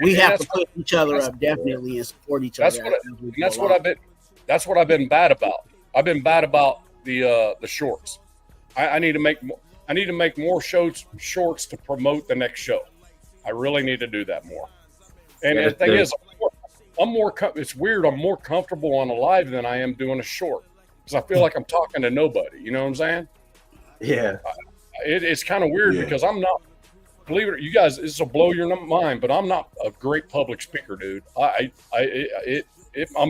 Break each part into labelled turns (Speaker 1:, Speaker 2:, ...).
Speaker 1: we have to put each other up definitely and support each other.
Speaker 2: That's what I've been bad about. I've been bad about the shorts. I need to make more shorts to promote the next show. I really need to do that more. And the thing is, it's weird. I'm more comfortable on a live than I am doing a short because I feel like I'm talking to nobody. You know what I'm saying?
Speaker 3: Yeah.
Speaker 2: It's kind of weird because I'm not. Believe it, you guys, this will blow your mind, but I'm not a great public speaker, dude. I'm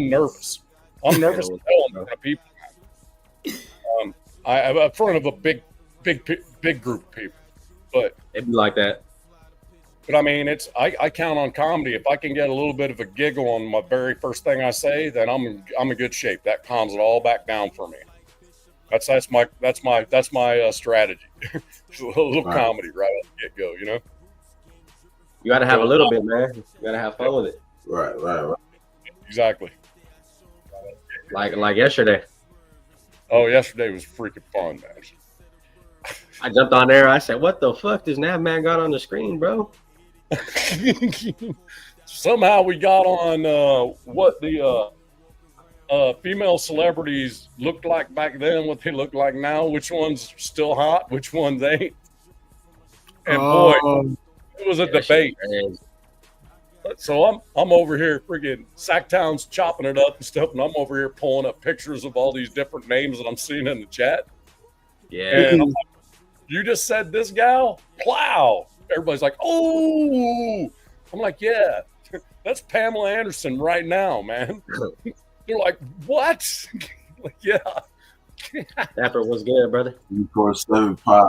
Speaker 2: nervous. I'm nervous in front of people. I'm in front of a big group of people, but
Speaker 3: it'd be like that.
Speaker 2: But I mean, I count on comedy. If I can get a little bit of a giggle on my very first thing I say, then I'm in good shape. That calms it all back down for me. That's my strategy. A little comedy right at the get go, you know.
Speaker 3: You got to have a little bit, man. You got to have fun with it.
Speaker 4: Right.
Speaker 2: Exactly.
Speaker 3: Like yesterday.
Speaker 2: Oh, yesterday was freaking fun, man.
Speaker 3: I jumped on there. I said, "What the fuck does Nav Man got on the screen, bro?"
Speaker 2: Somehow we got on what the female celebrities looked like back then, what they look like now, which one's still hot, which ones ain't. And boy, it was a debate. So I'm over here freaking Sacktown's chopping it up and stuff, and I'm over here pulling up pictures of all these different names that I'm seeing in the chat.
Speaker 3: Yeah.
Speaker 2: And I'm like, you just said this gal? Plow. Everybody's like, oh. I'm like, yeah, that's Pamela Anderson right now, man. They're like, what? Like, yeah.
Speaker 3: Dapper, what's good, brother?
Speaker 4: 4-7 pod.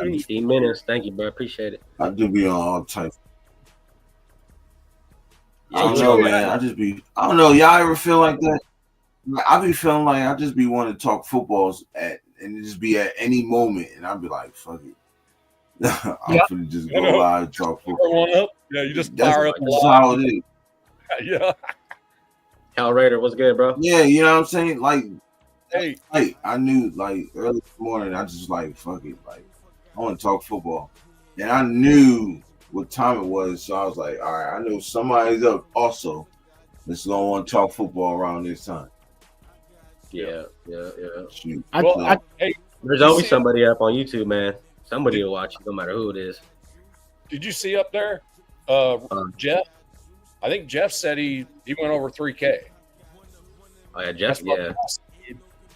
Speaker 3: 15 minutes. Thank you, bro. Appreciate it.
Speaker 4: I do be on all types. I don't know, man. I don't know. Y'all ever feel like that? I be feeling like I just be wanting to talk footballs and just be at any moment, and I'll be like, fuck it. I'm finna just go live and talk football.
Speaker 2: Yeah, you just fire up.
Speaker 4: That's how it is.
Speaker 2: Yeah.
Speaker 3: Cal Raider, what's good, bro?
Speaker 4: Yeah, you know what I'm saying? Like,
Speaker 2: hey,
Speaker 4: I knew, like, early this morning, I just like, fuck it. Like, I want to talk football. And I knew what time it was, so I was like, all right, I know somebody's up also that's going to want to talk football around this time.
Speaker 3: Yeah.
Speaker 4: Shoot.
Speaker 3: There's always somebody up on YouTube, man. Somebody will watch it, no matter who it is.
Speaker 2: Did you see up there, Jeff? I think Jeff said he went over 3K.
Speaker 3: Oh yeah, Jeff. Yeah.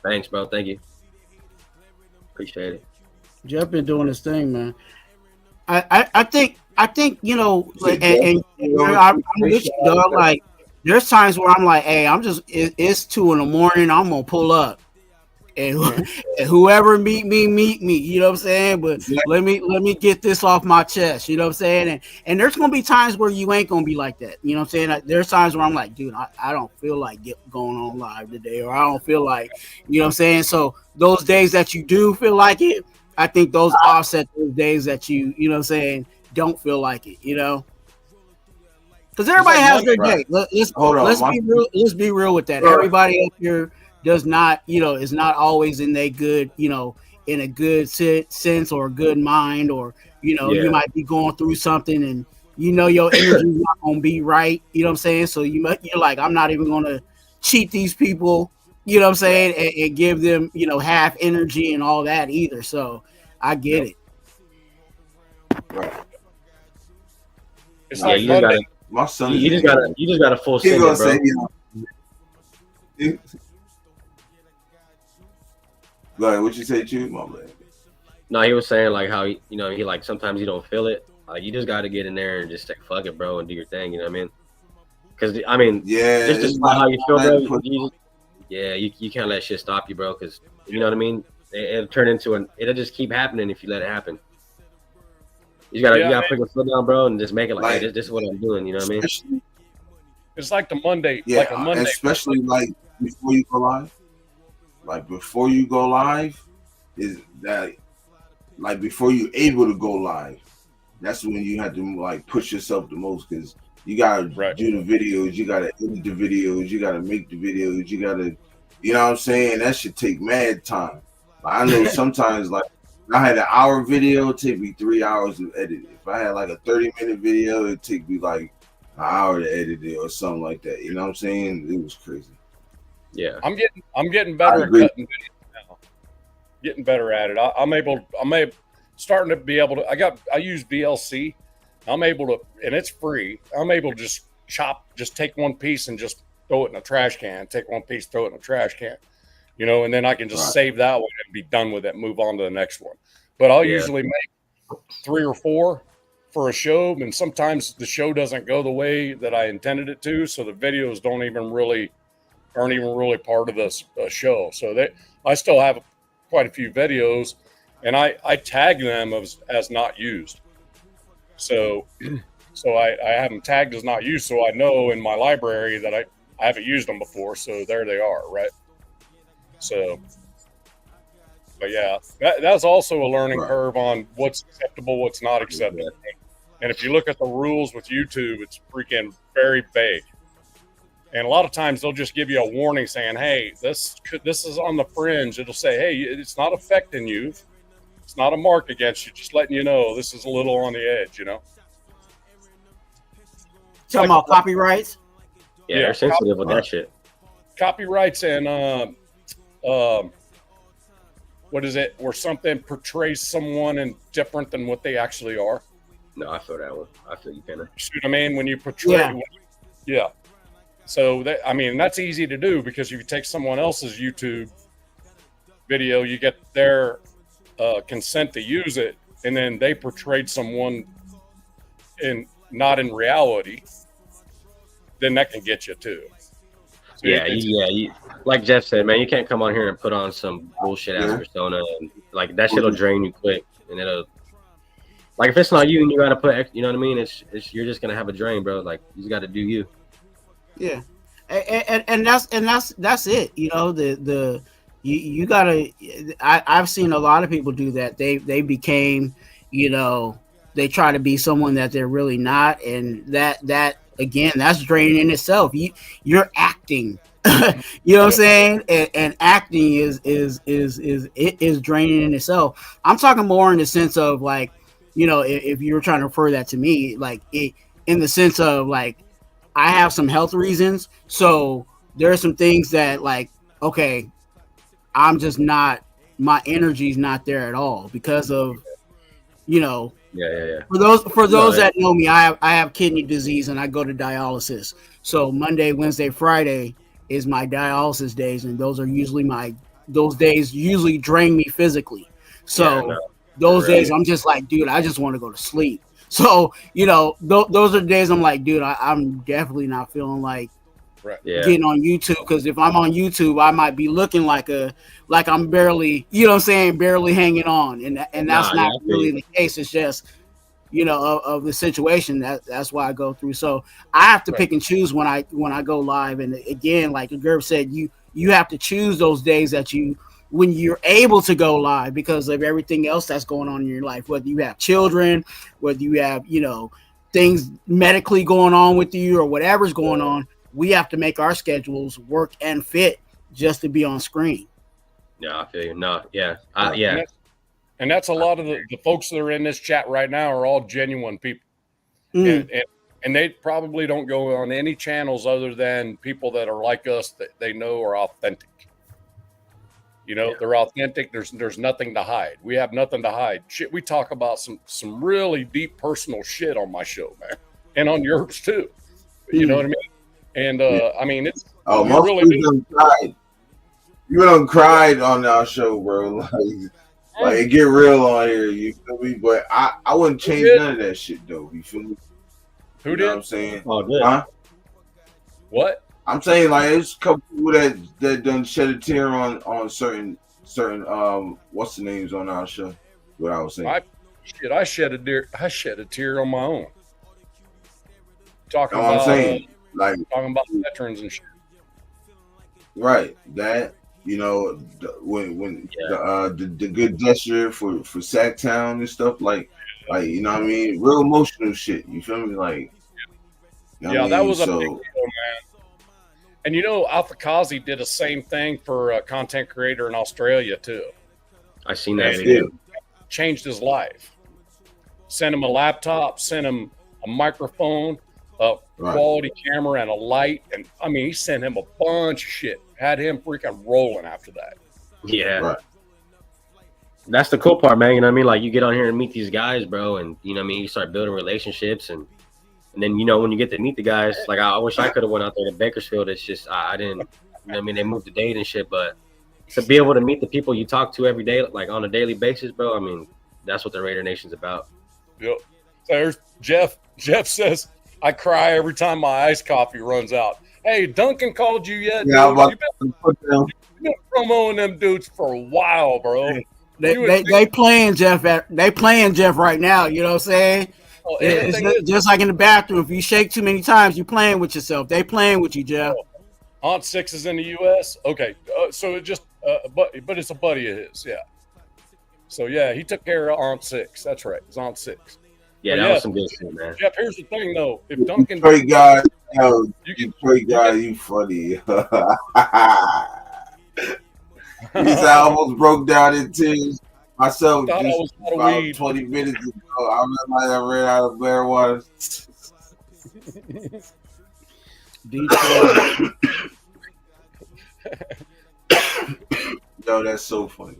Speaker 3: Thanks, bro. Thank you. Appreciate it.
Speaker 1: Jeff been doing his thing, man. I think you know, like, and I'm with you, dog. Like, there's times where I'm like, hey, it's 2 a.m. I'm gonna pull up, and whoever meet me. You know what I'm saying? But let me get this off my chest. You know what I'm saying? And there's gonna be times where you ain't gonna be like that. You know what I'm saying? There's times where I'm like, dude, I don't feel like going on live today, or I don't feel like, you know what I'm saying? So those days that you do feel like it, I think those offset those days that you know what I'm saying, don't feel like it, you know? Because everybody has their day. Let's be real with that. Everybody up here does not, you know, is not always in a good, you know, in a good sense or a good mind, or, you know, you might be going through something and, you know, your energy is not gonna be right. You know what I'm saying? So you're like, I'm not even gonna cheat these people, you know what I'm saying, and give them, you know, half energy and all that either. So I get it.
Speaker 4: Right.
Speaker 2: It's like Monday.
Speaker 4: My son,
Speaker 3: you just got a full send, bro.
Speaker 4: Say, like, what you say, Chew? My man.
Speaker 3: No, he was saying like how he like sometimes you don't feel it. Like, you just got to get in there and just say fuck it, bro, and do your thing. You know what I mean? Because I mean, it's just about how you feel, bro. You can't let shit stop you, bro. Because you know what I mean. It'll turn into it'll just keep happening if you let it happen. You gotta put your foot down, bro, and just make it like, hey, this is what I'm doing. You know what I mean?
Speaker 2: It's like the Monday,
Speaker 4: especially like before you go live. Like before you go live, is that like before you're able to go live, that's when you have to like push yourself the most, because you gotta do the videos, you gotta edit the videos, you gotta make the videos, you gotta, you know what I'm saying? That should take mad time. I know sometimes like I had an hour video, it'd take me 3 hours to edit it. If I had like a 30-minute video, it'd take me like an hour to edit it or something like that. You know what I'm saying? It was crazy.
Speaker 3: Yeah,
Speaker 2: I'm getting better at cutting videos now. Getting better at it. I'm starting to be able to. I use VLC. I'm able to, and it's free. I'm able to just take one piece and just throw it in a trash can. Take one piece, throw it in a trash can. You know, and then I can just save that one and be done with it. Move on to the next one. But I'll usually make 3 or 4 for a show, and sometimes the show doesn't go the way that I intended it to, so the videos aren't even really part of the show. So I still have quite a few videos, and I tag them as not used. So I have them tagged as not used, so I know in my library that I haven't used them before. So there they are, right? So, but yeah, that's also a learning curve on what's acceptable, what's not acceptable. And if you look at the rules with YouTube, it's freaking very vague. And a lot of times they'll just give you a warning saying, "Hey, this is on the fringe." It'll say, "Hey, it's not affecting you. It's not a mark against you. Just letting you know this is a little on the edge." You know.
Speaker 1: Talking about copyrights.
Speaker 3: Yeah, they're sensitive with that shit.
Speaker 2: Copyrights and what is it? Where something portrays someone and different than what they actually are.
Speaker 3: No, I feel that one. I feel you kind of.
Speaker 2: You see what I mean? When you portray, yeah. So that's easy to do because if you take someone else's YouTube video, you get their consent to use it, and then they portrayed someone not in reality, then that can get you too. So
Speaker 3: you, like Jeff said, man, you can't come on here and put on some bullshit ass persona, and like that shit'll drain you quick, and it'll. Like if it's not you and you gotta put, you know what I mean? It's you're just gonna have a drain, bro. Like you just gotta do you.
Speaker 1: Yeah, and that's it. You know, you gotta. I've seen a lot of people do that. They became, you know, they try to be someone that they're really not, and that again, that's draining in itself. You're acting. You know what I'm saying? And acting is draining in itself. I'm talking more in the sense of like, you know, if you were trying to refer that to me, like it in the sense of like, I have some health reasons. So there are some things that like, okay, I'm just not, my energy's not there at all because of, you know,
Speaker 3: yeah.
Speaker 1: For those that know me, I have kidney disease and I go to dialysis. So Monday, Wednesday, Friday is my dialysis days. And those days usually drain me physically. So those days I'm just like, dude, I just want to go to sleep. So, you know, those are the days I'm like, dude, I'm definitely not feeling like getting on YouTube, because if I'm on YouTube, I might be looking like I'm barely, you know what I'm saying, barely hanging on, and that's not really the case. It's just, you know, of the situation that's why I go through. So I have to pick and choose when I go live, and again, like Gerb said, you have to choose those days when you're able to go live because of everything else that's going on in your life, whether you have children, whether you have, you know, things medically going on with you or whatever's going on. We have to make our schedules work and fit just to be on screen.
Speaker 3: Yeah, I feel you. No, yeah.
Speaker 2: And that's a lot of the folks that are in this chat right now are all genuine people. And they probably don't go on any channels other than people that are like us that they know are authentic. You know, they're authentic. There's nothing to hide. We have nothing to hide. Shit, we talk about some really deep personal shit on my show, man. And on yours too. You know what I mean? And I mean, it's
Speaker 4: most really people cried. You done cried on our show, bro. Like it get real on here. You feel me? But I wouldn't change none of that shit though. You feel me?
Speaker 2: Who did?
Speaker 4: Know what I'm saying?
Speaker 3: Oh, good.
Speaker 4: Huh?
Speaker 2: What?
Speaker 4: I'm saying like there's a couple people that done shed a tear on certain what's the names on our show. What I was saying.
Speaker 2: I shed a tear on my own. Talking
Speaker 4: what
Speaker 2: about
Speaker 4: I'm saying.
Speaker 2: Like talking about veterans and shit.
Speaker 4: Right. That, you know, when the good gesture for Sacktown and stuff like you know what I mean, real emotional shit. You feel me? Like you know
Speaker 2: that was a big deal, man. And you know, Alpha Kazi did the same thing for a content creator in Australia too.
Speaker 3: I seen that video.
Speaker 2: changed his life. Sent him a laptop, sent him a microphone, a quality camera, and a light. And I mean, he sent him a bunch of shit. Had him freaking rolling after that.
Speaker 3: Yeah. Right. That's the cool part, man. You know what I mean? Like, you get on here and meet these guys, bro, and you know what I mean, you start building relationships, and then, you know, when you get to meet the guys, like, I wish I could have went out there to Bakersfield. It's just I didn't, you know what I mean, they moved to Dade and shit, but to be able to meet the people you talk to every day, like on a daily basis, bro, I mean, that's what the Raider Nation's about.
Speaker 2: Yep. There's Jeff. Jeff says, I cry every time my iced coffee runs out. Hey, Duncan called you yet?
Speaker 4: Yeah,
Speaker 2: you've been promoting them dudes for a while, bro.
Speaker 1: They playing Jeff. They playing Jeff right now. You know what I'm saying? Oh, it's just like in the bathroom. If you shake too many times, you playing with yourself. They playing with you, Jeff.
Speaker 2: Aunt Six is in the U.S. Okay, so it just, but it's a buddy of his. Yeah. So yeah, he took care of Aunt Six. That's right. It's Aunt Six.
Speaker 3: Yeah, that was some good shit, man.
Speaker 2: Jeff, here's the thing though. If Duncan,
Speaker 4: Detroit guy, you funny. I almost broke down in tears myself just about 20 minutes ago. I realized I ran out of marijuana. No, that's so funny.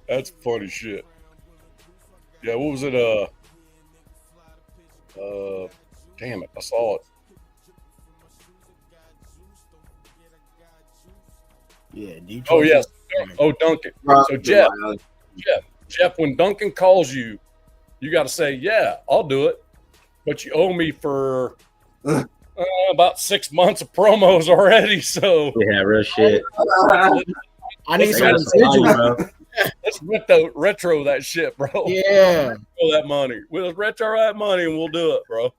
Speaker 2: That's funny shit. Yeah, what was it? Damn it, I saw it.
Speaker 1: Yeah, Detroit.
Speaker 2: Oh yes. Oh, Duncan. So Jeff, when Duncan calls you, you got to say, yeah, I'll do it. But you owe me for about 6 months of promos already. So
Speaker 3: yeah, real shit.
Speaker 1: I need some residual,
Speaker 2: bro. Let's retro that shit, bro.
Speaker 1: Yeah.
Speaker 2: That money. We'll retro that money and we'll do it, bro.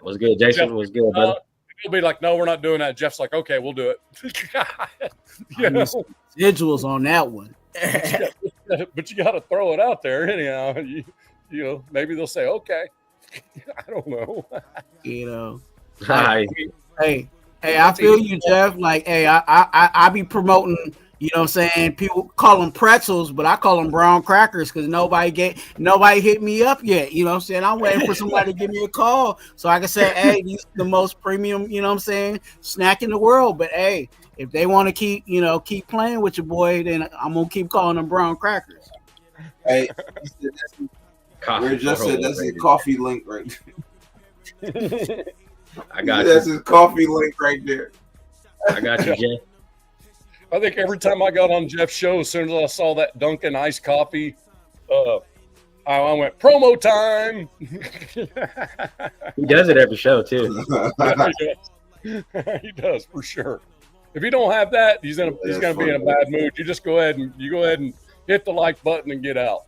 Speaker 3: Was good, Jason. Jeff, was good, brother.
Speaker 2: He'll be like, no, we're not doing that. Jeff's like, okay, we'll do it.
Speaker 1: Residuals on that one.
Speaker 2: But you got to throw it out there anyhow. You know, maybe they'll say, okay. I don't know.
Speaker 1: You know.
Speaker 3: Hi.
Speaker 1: Hey, I feel you, Jeff. Like, hey, I be promoting. You know what I'm saying? People call them pretzels, but I call them brown crackers because nobody hit me up yet. You know what I'm saying? I'm waiting for somebody to give me a call so I can say, hey, these are the most premium, you know what I'm saying, snack in the world. But hey, if they want to keep playing with your boy, then I'm gonna keep calling them brown crackers.
Speaker 4: Hey, just said that's his coffee link right there.
Speaker 3: I got you.
Speaker 4: That's his coffee link right there.
Speaker 3: I got you, Jay.
Speaker 2: I think every time I got on Jeff's show, as soon as I saw that Dunkin' iced coffee, I went, promo time.
Speaker 3: He does it every show, too.
Speaker 2: He does, for sure. If you don't have that, he's gonna be in a bad mood. You just go ahead and hit the like button and get out.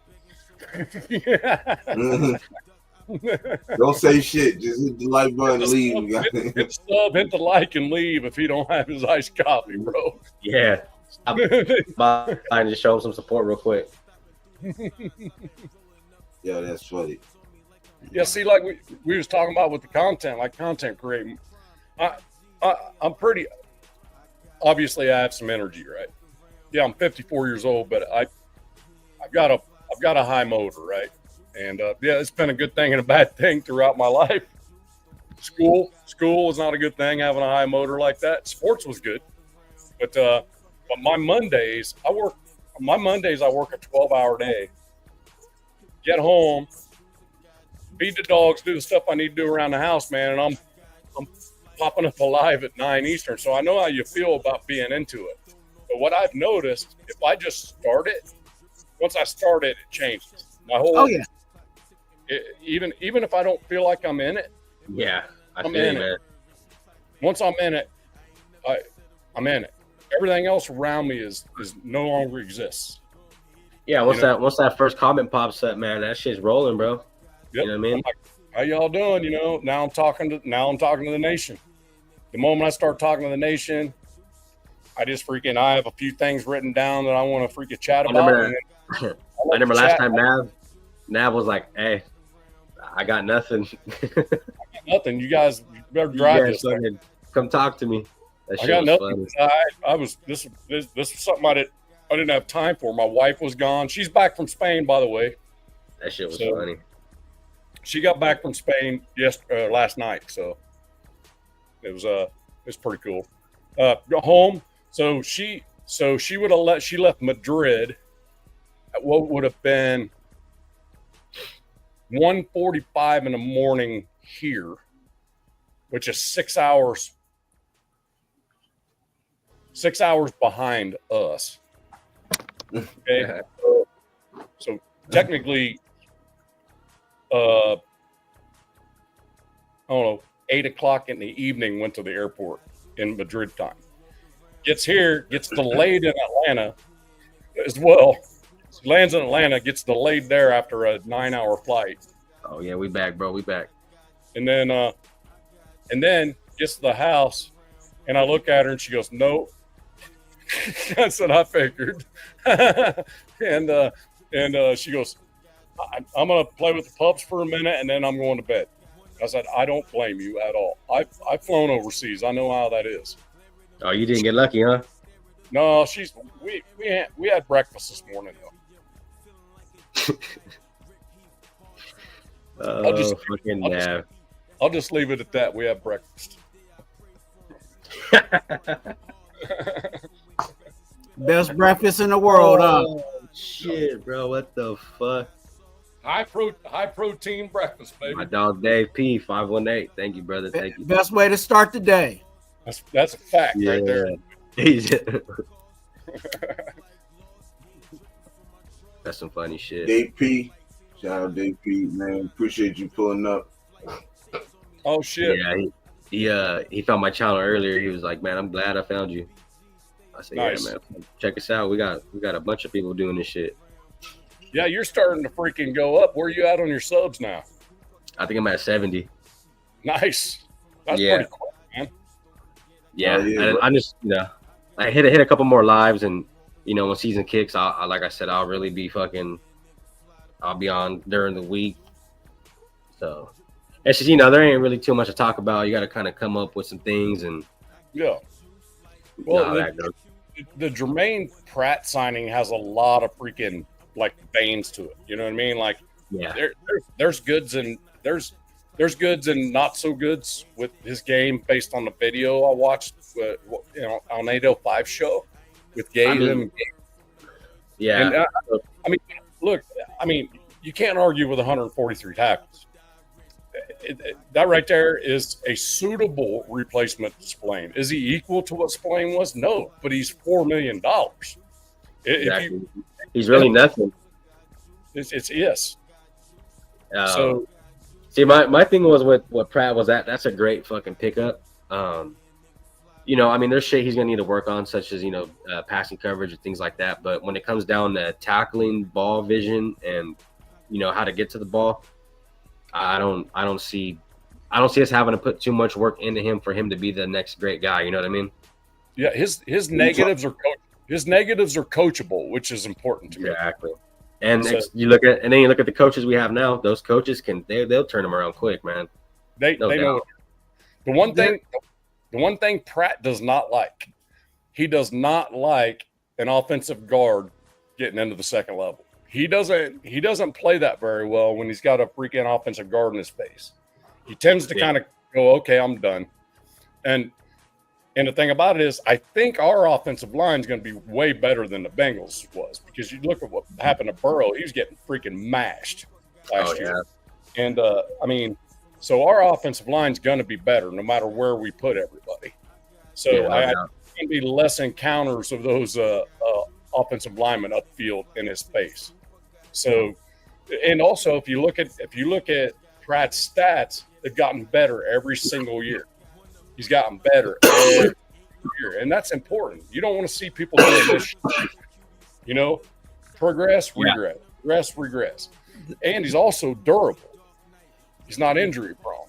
Speaker 4: Don't say shit. Just hit the like button and leave.
Speaker 2: Hit the like and leave if he don't have his iced coffee, bro.
Speaker 3: Yeah. Stop by and just show him some support real quick.
Speaker 4: Yeah, that's funny.
Speaker 2: Yeah, see, like we was talking about with the content, like content creating. I'm pretty. Obviously, I have some energy, right? Yeah, I'm 54 years old, but I've got a high motor, right? And yeah, it's been a good thing and a bad thing throughout my life. School was not a good thing, having a high motor like that. Sports was good, but my Mondays I work a 12-hour day. Get home, feed the dogs, do the stuff I need to do around the house, man, and I'm popping up alive at 9 Eastern. So I know how you feel about being into it. But what I've noticed, if I just start it, once I start it, it changes. My whole even if I don't feel like I'm in it.
Speaker 3: Yeah,
Speaker 2: I'm in it. Once I'm in it, I'm in it. Everything else around me is no longer exists.
Speaker 3: Yeah, once that first comment pops up, man, that shit's rolling, bro.
Speaker 2: Yep.
Speaker 3: You know what I mean?
Speaker 2: Like, how y'all doing? You know, now I'm talking to the nation. The moment I start talking to the nation, I have a few things written down that I want to freaking chat about.
Speaker 3: I remember last time Nav was like, "Hey, I got nothing."
Speaker 2: I got nothing. You guys better drive this thing.
Speaker 3: Come talk to me. That
Speaker 2: I got nothing. This was something I didn't have time for. My wife was gone. She's back from Spain, by the way.
Speaker 3: That shit was funny.
Speaker 2: She got back from Spain last night, so it was pretty cool. Home. So she left Madrid at what would have been 1:45 in the morning here, which is 6 hours. 6 hours behind us. Okay, so technically, I don't know, 8 o'clock in the evening went to the airport in Madrid time. Gets here, gets delayed in Atlanta as well. Lands in Atlanta, gets delayed there after a 9-hour flight.
Speaker 3: Oh yeah, we back, bro. We back.
Speaker 2: And then gets to the house, and I look at her, and she goes, "No." That's what I figured. and she goes, I'm going to play with the pups for a minute, and then I'm going to bed. I said, I don't blame you at all. I've flown overseas. I know how that is.
Speaker 3: Oh, you didn't get lucky, huh?
Speaker 2: No, we had breakfast this morning, though. I'll just leave it at that. We had breakfast.
Speaker 1: Best breakfast in the world, huh?
Speaker 3: Shit, bro. What the fuck?
Speaker 2: High protein breakfast, baby.
Speaker 3: My dog Dave P 518. Thank you, brother. Thank you.
Speaker 1: Best way to start the day.
Speaker 2: That's a fact right there.
Speaker 3: That's some funny shit.
Speaker 4: Dave P. Shout out Dave P, man. Appreciate you pulling up.
Speaker 2: Oh shit.
Speaker 3: Yeah, he found my channel earlier. He was like, "Man, I'm glad I found you." I said, nice. "Yeah, man. Check us out. We got a bunch of people doing this shit."
Speaker 2: Yeah, you're starting to freaking go up. Where are you at on your subs now?
Speaker 3: I think I'm at 70.
Speaker 2: Nice. That's pretty cool, man.
Speaker 3: Yeah, I just I hit a couple more lives, and when season kicks, I like I said, I'll really be I'll be on during the week. So it's just there ain't really too much to talk about. You got to kind of come up with some things and
Speaker 2: Well, the Jermaine Pratt signing has a lot of freaking veins to it. You know what I mean? There's goods and there's goods and not so goods with his game based on the video I watched. On 805 show with Gabe.
Speaker 3: Yeah.
Speaker 2: And, you can't argue with 143 tackles. That right there is a suitable replacement to Spillane. Is he equal to what Spillane was? No, but he's $4 million.
Speaker 3: Exactly. He's really nothing.
Speaker 2: It's yes.
Speaker 3: So, see, my thing was with what Pratt was at. That's a great fucking pickup. There's shit he's gonna need to work on, such as passing coverage and things like that. But when it comes down to tackling, ball vision, and how to get to the ball, I don't see us having to put too much work into him for him to be the next great guy. You know what I mean?
Speaker 2: Yeah, his negatives are coachable, which is important to me.
Speaker 3: Exactly. And you look at the coaches we have now. Those coaches they'll turn them around quick, man.
Speaker 2: They know. The one thing Pratt does not like, he does not like an offensive guard getting into the second level. He doesn't play that very well when he's got a freaking offensive guard in his face. He tends to kind of go, okay, I'm done. And the thing about it is, I think our offensive line is going to be way better than the Bengals was, because you look at what happened to Burrow. He was getting freaking mashed last year. And, so our offensive line is going to be better no matter where we put everybody. So I think going to be less encounters of those offensive linemen upfield in his face. So, and also if you look at Pratt's stats, they've gotten better every single year. He's gotten better every year, and that's important. You don't want to see people doing this shit. Progress, regress. And he's also durable. He's not injury prone.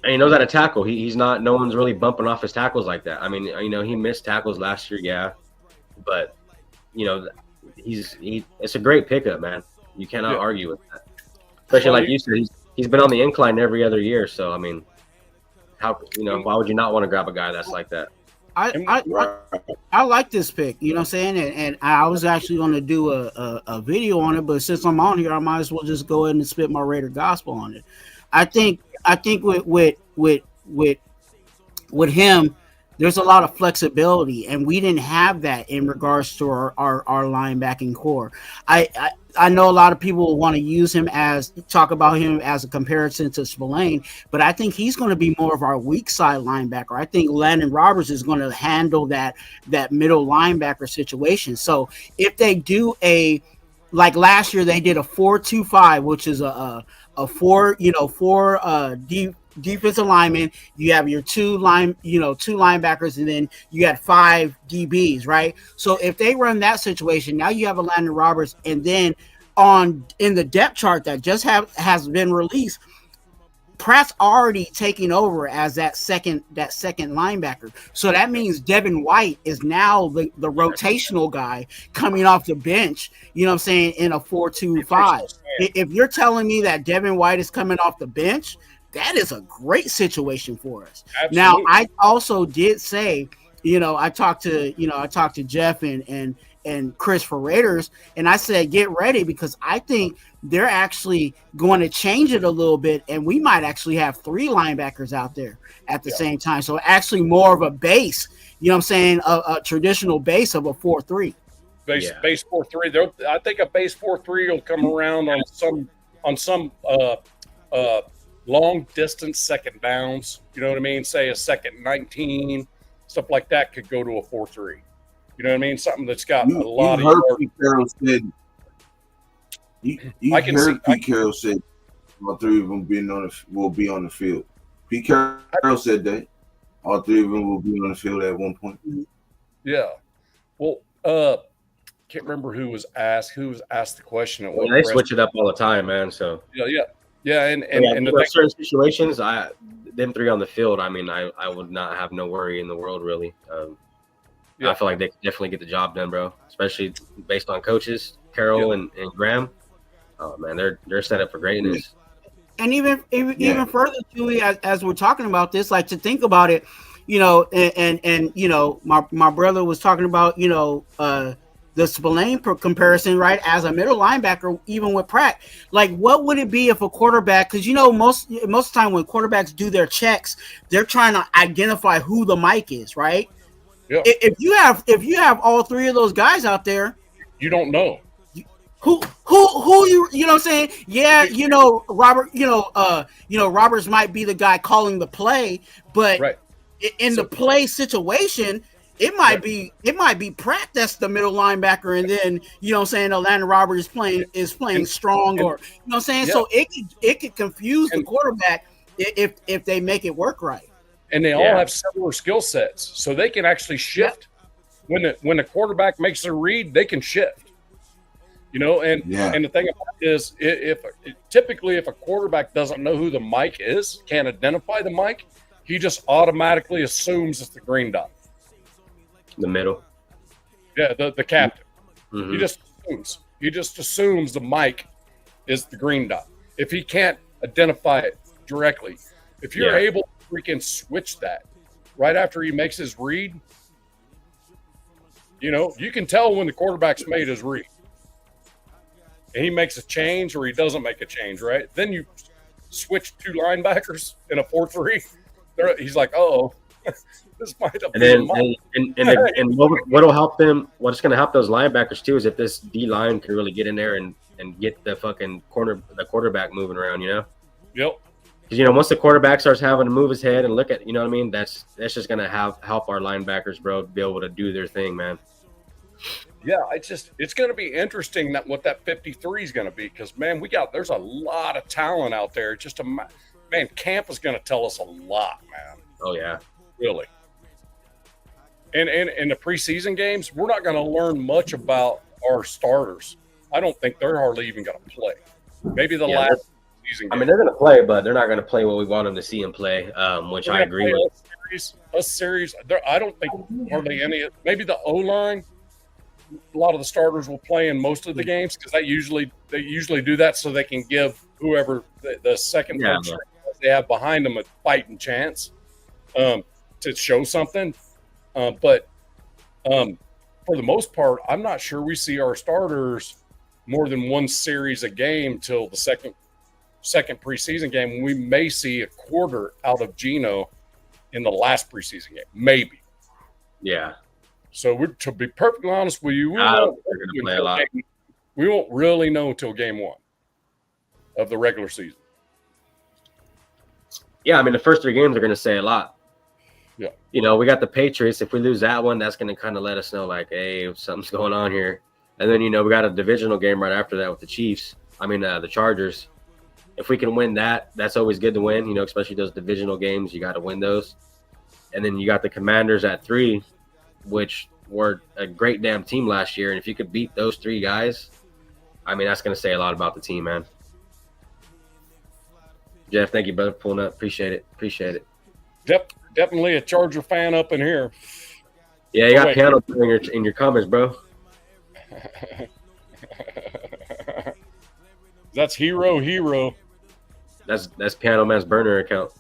Speaker 3: And he knows how to tackle. He's not. No one's really bumping off his tackles like that. He missed tackles last year, but it's a great pickup, man. You cannot argue with that. Especially like you said, he's been on the incline every other year. So how why would you not want to grab a guy that's like that?
Speaker 1: I like this pick, you know what I'm saying? And I was actually going to do a video on it, but since I'm on here, I might as well just go ahead and spit my Raider gospel on it. I think with him, there's a lot of flexibility, and we didn't have that in regards to our linebacking core. I know a lot of people want to use him talk about him as a comparison to Spillane, but I think he's going to be more of our weak side linebacker. I think Landon Roberts is going to handle that middle linebacker situation. So if they do like last year, they did a 4-2-5, which is a four defensive linemen. You have your two linebackers, and then you got 5 DBs, right? So if they run that situation, now you have a Landon Roberts, and then in the depth chart that just has been released, Pratt's already taking over as that second linebacker. So that means Devin White is now the rotational guy coming off the bench, you know what I'm saying, in a 4-2-5. If you're telling me that Devin White is coming off the bench, that is a great situation for us. Absolutely. Now, I also did say, I talked to Jeff and Chris for Raiders, and I said, get ready, because I think they're actually going to change it a little bit, and we might actually have 3 linebackers out there at the same time. So actually more of a base, you know what I'm saying, a traditional base of a 4-3.
Speaker 2: Base 4-3. I think a base 4-3 will come around on some long distance second downs. You know what I mean? Say a second 19, stuff like that could go to a 4-3. You know what I mean? Something that's got a lot of yards.
Speaker 4: Pete Carroll said. You heard Pete Carroll said all 3 of them will be on the field. Pete Carroll said that all 3 of them will be on the field at one point.
Speaker 2: Yeah. Well, can't remember who was asked the question.
Speaker 3: They switch it up all the time, man. So
Speaker 2: yeah, and
Speaker 3: the certain situations, them 3 on the field. I mean, I would not have no worry in the world, really. I feel like they can definitely get the job done, bro. Especially based on coaches, Carroll and Graham. Oh man, they're set up for greatness.
Speaker 1: And even further, Julie, as we're talking about this, like, to think about it, and my brother was talking about the Spillane comparison, right, as a middle linebacker, even with Pratt. Like, what would it be if a quarterback, because most of the time when quarterbacks do their checks, they're trying to identify who the mic is, right?
Speaker 2: Yeah.
Speaker 1: If you have all 3 of those guys out there,
Speaker 2: you don't know
Speaker 1: who you know what I'm saying? Yeah, Robert, Roberts might be the guy calling the play, but in the play situation, it might be Pratt that's the middle linebacker, and then Landon Roberts is playing strong, or what I'm saying. Yeah. So it could confuse the quarterback if they make it work right.
Speaker 2: And they all have similar skill sets, so they can actually shift. Yep. When the quarterback makes a read, they can shift. And the thing about it is, typically if a quarterback doesn't know who the mic is, can't identify the mic, he just automatically assumes it's the green dot.
Speaker 3: The middle.
Speaker 2: Yeah, the captain.
Speaker 3: Mm-hmm.
Speaker 2: He just assumes the mic is the green dot. If he can't identify it directly, if you're able to freaking switch that right after he makes his read, you can tell when the quarterback's made his read. And he makes a change or he doesn't make a change, right? Then you switch 2 linebackers in a 4-3. He's like, oh, this might have been
Speaker 3: and what'll help them, what's going to help those linebackers too, is if this D line can really get in there and get the fucking quarterback moving around,
Speaker 2: Yep.
Speaker 3: Because once the quarterback starts having to move his head and look at, you know what I mean, that's just going to help our linebackers, bro, be able to do their thing, man.
Speaker 2: Yeah, it's going to be interesting what that 53 is going to be, because man, there's a lot of talent out there. Camp is going to tell us a lot, man.
Speaker 3: Oh yeah,
Speaker 2: really. And in the preseason games, we're not going to learn much about our starters. I don't think they're hardly even going to play. Maybe the last season game.
Speaker 3: I mean, they're going to play, but they're not going to play what we want them to see them play, which I agree with.
Speaker 2: A series. I don't think hardly any. Maybe the O-line. A lot of the starters will play in most of the games, because they usually do that so they can give whoever the second they have behind them a fighting chance to show something. But for the most part, I'm not sure we see our starters more than one series a game till the second preseason game. We may see a quarter out of Gino in the last preseason game, maybe.
Speaker 3: Yeah.
Speaker 2: So to be perfectly honest with you, we won't really know until game 1 of the regular season.
Speaker 3: Yeah, I mean, the first 3 games are going to say a lot.
Speaker 2: Yeah.
Speaker 3: You know, we got the Patriots. If we lose that one, that's going to kind of let us know, like, hey, something's going on here. And then, you know, we got a divisional game right after that with the Chiefs. I mean, the Chargers. If we can win that, that's always good to win, you know, especially those divisional games. You got to win those. And then you got the Commanders at 3, which were a great damn team last year. And if you could beat those 3 guys, I mean, that's going to say a lot about the team, man. Jeff, thank you, brother, for pulling up. Appreciate it.
Speaker 2: Definitely a Charger fan up in here.
Speaker 3: Yeah, you got piano in your comments, bro.
Speaker 2: That's hero.
Speaker 3: That's Piano Man's burner account.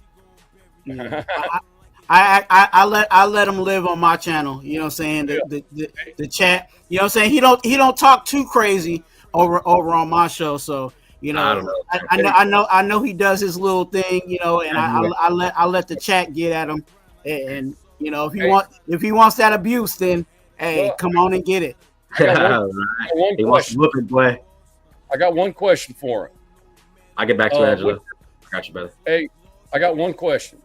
Speaker 1: I let him live on my channel. You know what I'm saying? The chat. You know what I'm saying? He don't talk too crazy over on my show. So you know, I know he does his little thing. You know, and I let the chat get at him. And you know, if he wants that abuse, then hey, come on and get it.
Speaker 2: One question. I got one question for him.
Speaker 3: I'll get back to Angela. I got you, brother.
Speaker 2: Hey, I got one question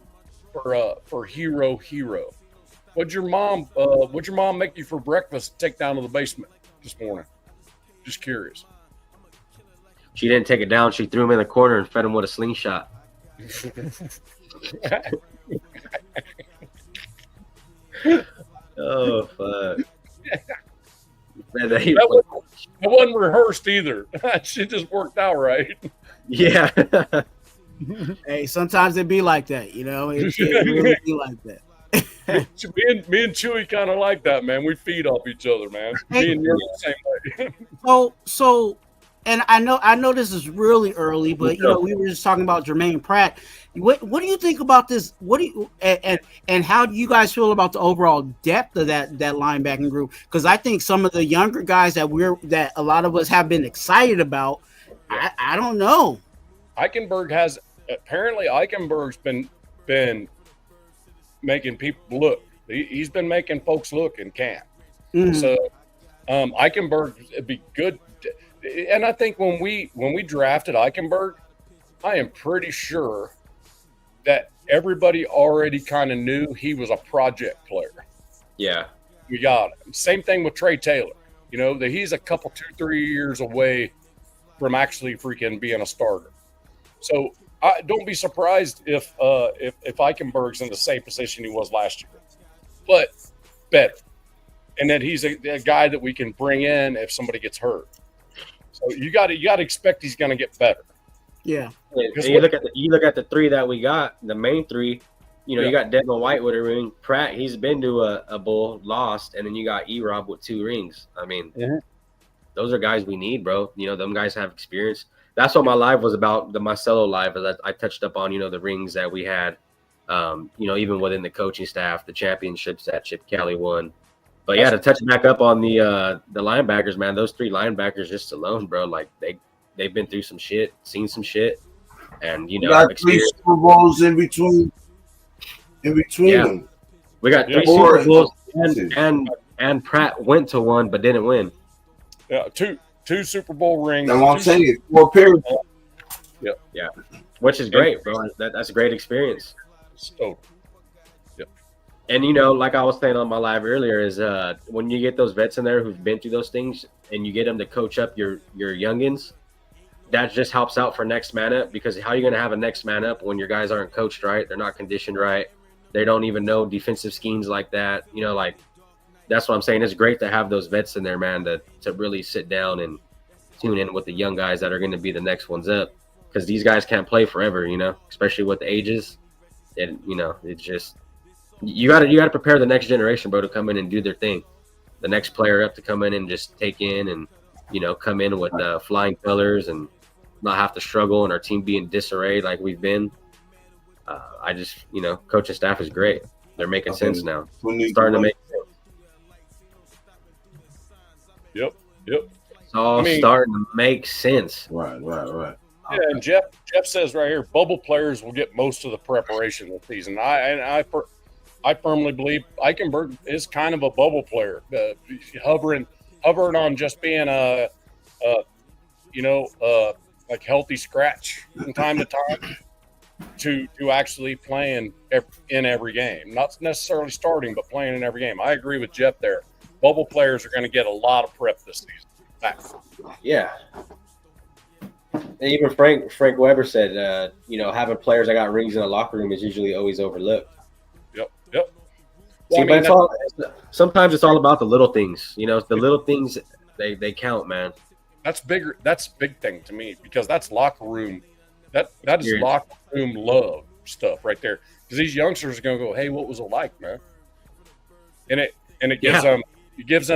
Speaker 2: for Hero. What'd your mom make you for breakfast to take down to the basement this morning? Just curious.
Speaker 3: She didn't take it down. She threw him in the corner and fed him with a slingshot. Oh, fuck.
Speaker 2: That wasn't rehearsed either. Shit just worked out right.
Speaker 3: Yeah.
Speaker 1: Hey, sometimes it be like that, you know. It really be like that.
Speaker 2: me and Chewy kind of like that, man. We feed off each other, man. Me and you're the same
Speaker 1: way. So, and I know this is really early, but you know, we were just talking about Jermaine Pratt. What do you think about this? What do you and how do you guys feel about the overall depth of that linebacking group? Because I think some of the younger guys that a lot of us have been excited about, I don't know.
Speaker 2: Eichenberg's been making people look. He's been making folks look in camp. Mm-hmm. So Eichenberg would be good. And I think when we drafted Eichenberg, I am pretty sure that everybody already kind of knew he was a project player.
Speaker 3: Yeah.
Speaker 2: We got him. Same thing with Trey Taylor. You know, that he's a couple, 2-3 years away from actually freaking being a starter. So don't be surprised if Eichenberg's in the same position he was last year, but better. And that he's a guy that we can bring in if somebody gets hurt. So you got to expect he's going to get better.
Speaker 1: Yeah.
Speaker 3: And you look at the 3 that we got, the main 3. You know, you got Devin White with a ring. Pratt, he's been to a bowl, lost, and then you got E-Rob with 2 rings. I mean, those are guys we need, bro. You know, them guys have experience. That's what my live was about, the Marcelo live. I touched up on, you know, the rings that we had, you know, even within the coaching staff, the championships that Chip Kelly won. But yeah, to touch back up on the linebackers, man, those 3 linebackers just alone, bro, like they've been through some shit, seen some shit, and you know,
Speaker 4: got 3 Super Bowls in between them.
Speaker 3: We got 3 Super Bowls, and Pratt went to 1 but didn't win.
Speaker 2: Yeah, two Super Bowl rings.
Speaker 4: That's what I'm saying. 4 pairs.
Speaker 3: Yeah, which is great, bro. That's a great experience.
Speaker 2: So.
Speaker 3: And, you know, like I was saying on my live earlier, is when you get those vets in there who've been through those things and you get them to coach up your youngins, that just helps out for next man up, because how are you going to have a next man up when your guys aren't coached right? They're not conditioned right. They don't even know defensive schemes like that. You know, like, that's what I'm saying. It's great to have those vets in there, man, to really sit down and tune in with the young guys that are going to be the next ones up, because these guys can't play forever, you know, especially with the ages. And, you know, it's just – You gotta prepare the next generation, bro, to come in and do their thing. The next player up to come in and just take in and, you know, come in with flying colors and not have to struggle and our team be in disarray like we've been. I just, you know, coaching staff is great. They're making sense now. Starting to make sense.
Speaker 2: Yep.
Speaker 3: It's all starting to make sense.
Speaker 4: Right.
Speaker 2: Yeah, and Jeff says right here, bubble players will get most of the preparation this season. I firmly believe Eichenberg is kind of a bubble player, hovering on just being like healthy scratch from time to time to actually playing in every game. Not necessarily starting, but playing in every game. I agree with Jeff there. Bubble players are going to get a lot of prep this season.
Speaker 3: Yeah. And even Frank Weber said, having players that got rings in the locker room is usually always overlooked.
Speaker 2: Yep.
Speaker 3: Well, sometimes it's all about the little things. The little things, they count, man.
Speaker 2: That's bigger. That's a big thing to me because that's locker room. That is locker room love stuff right there. Because these youngsters are going to go, hey, what was it like, man? And it gives them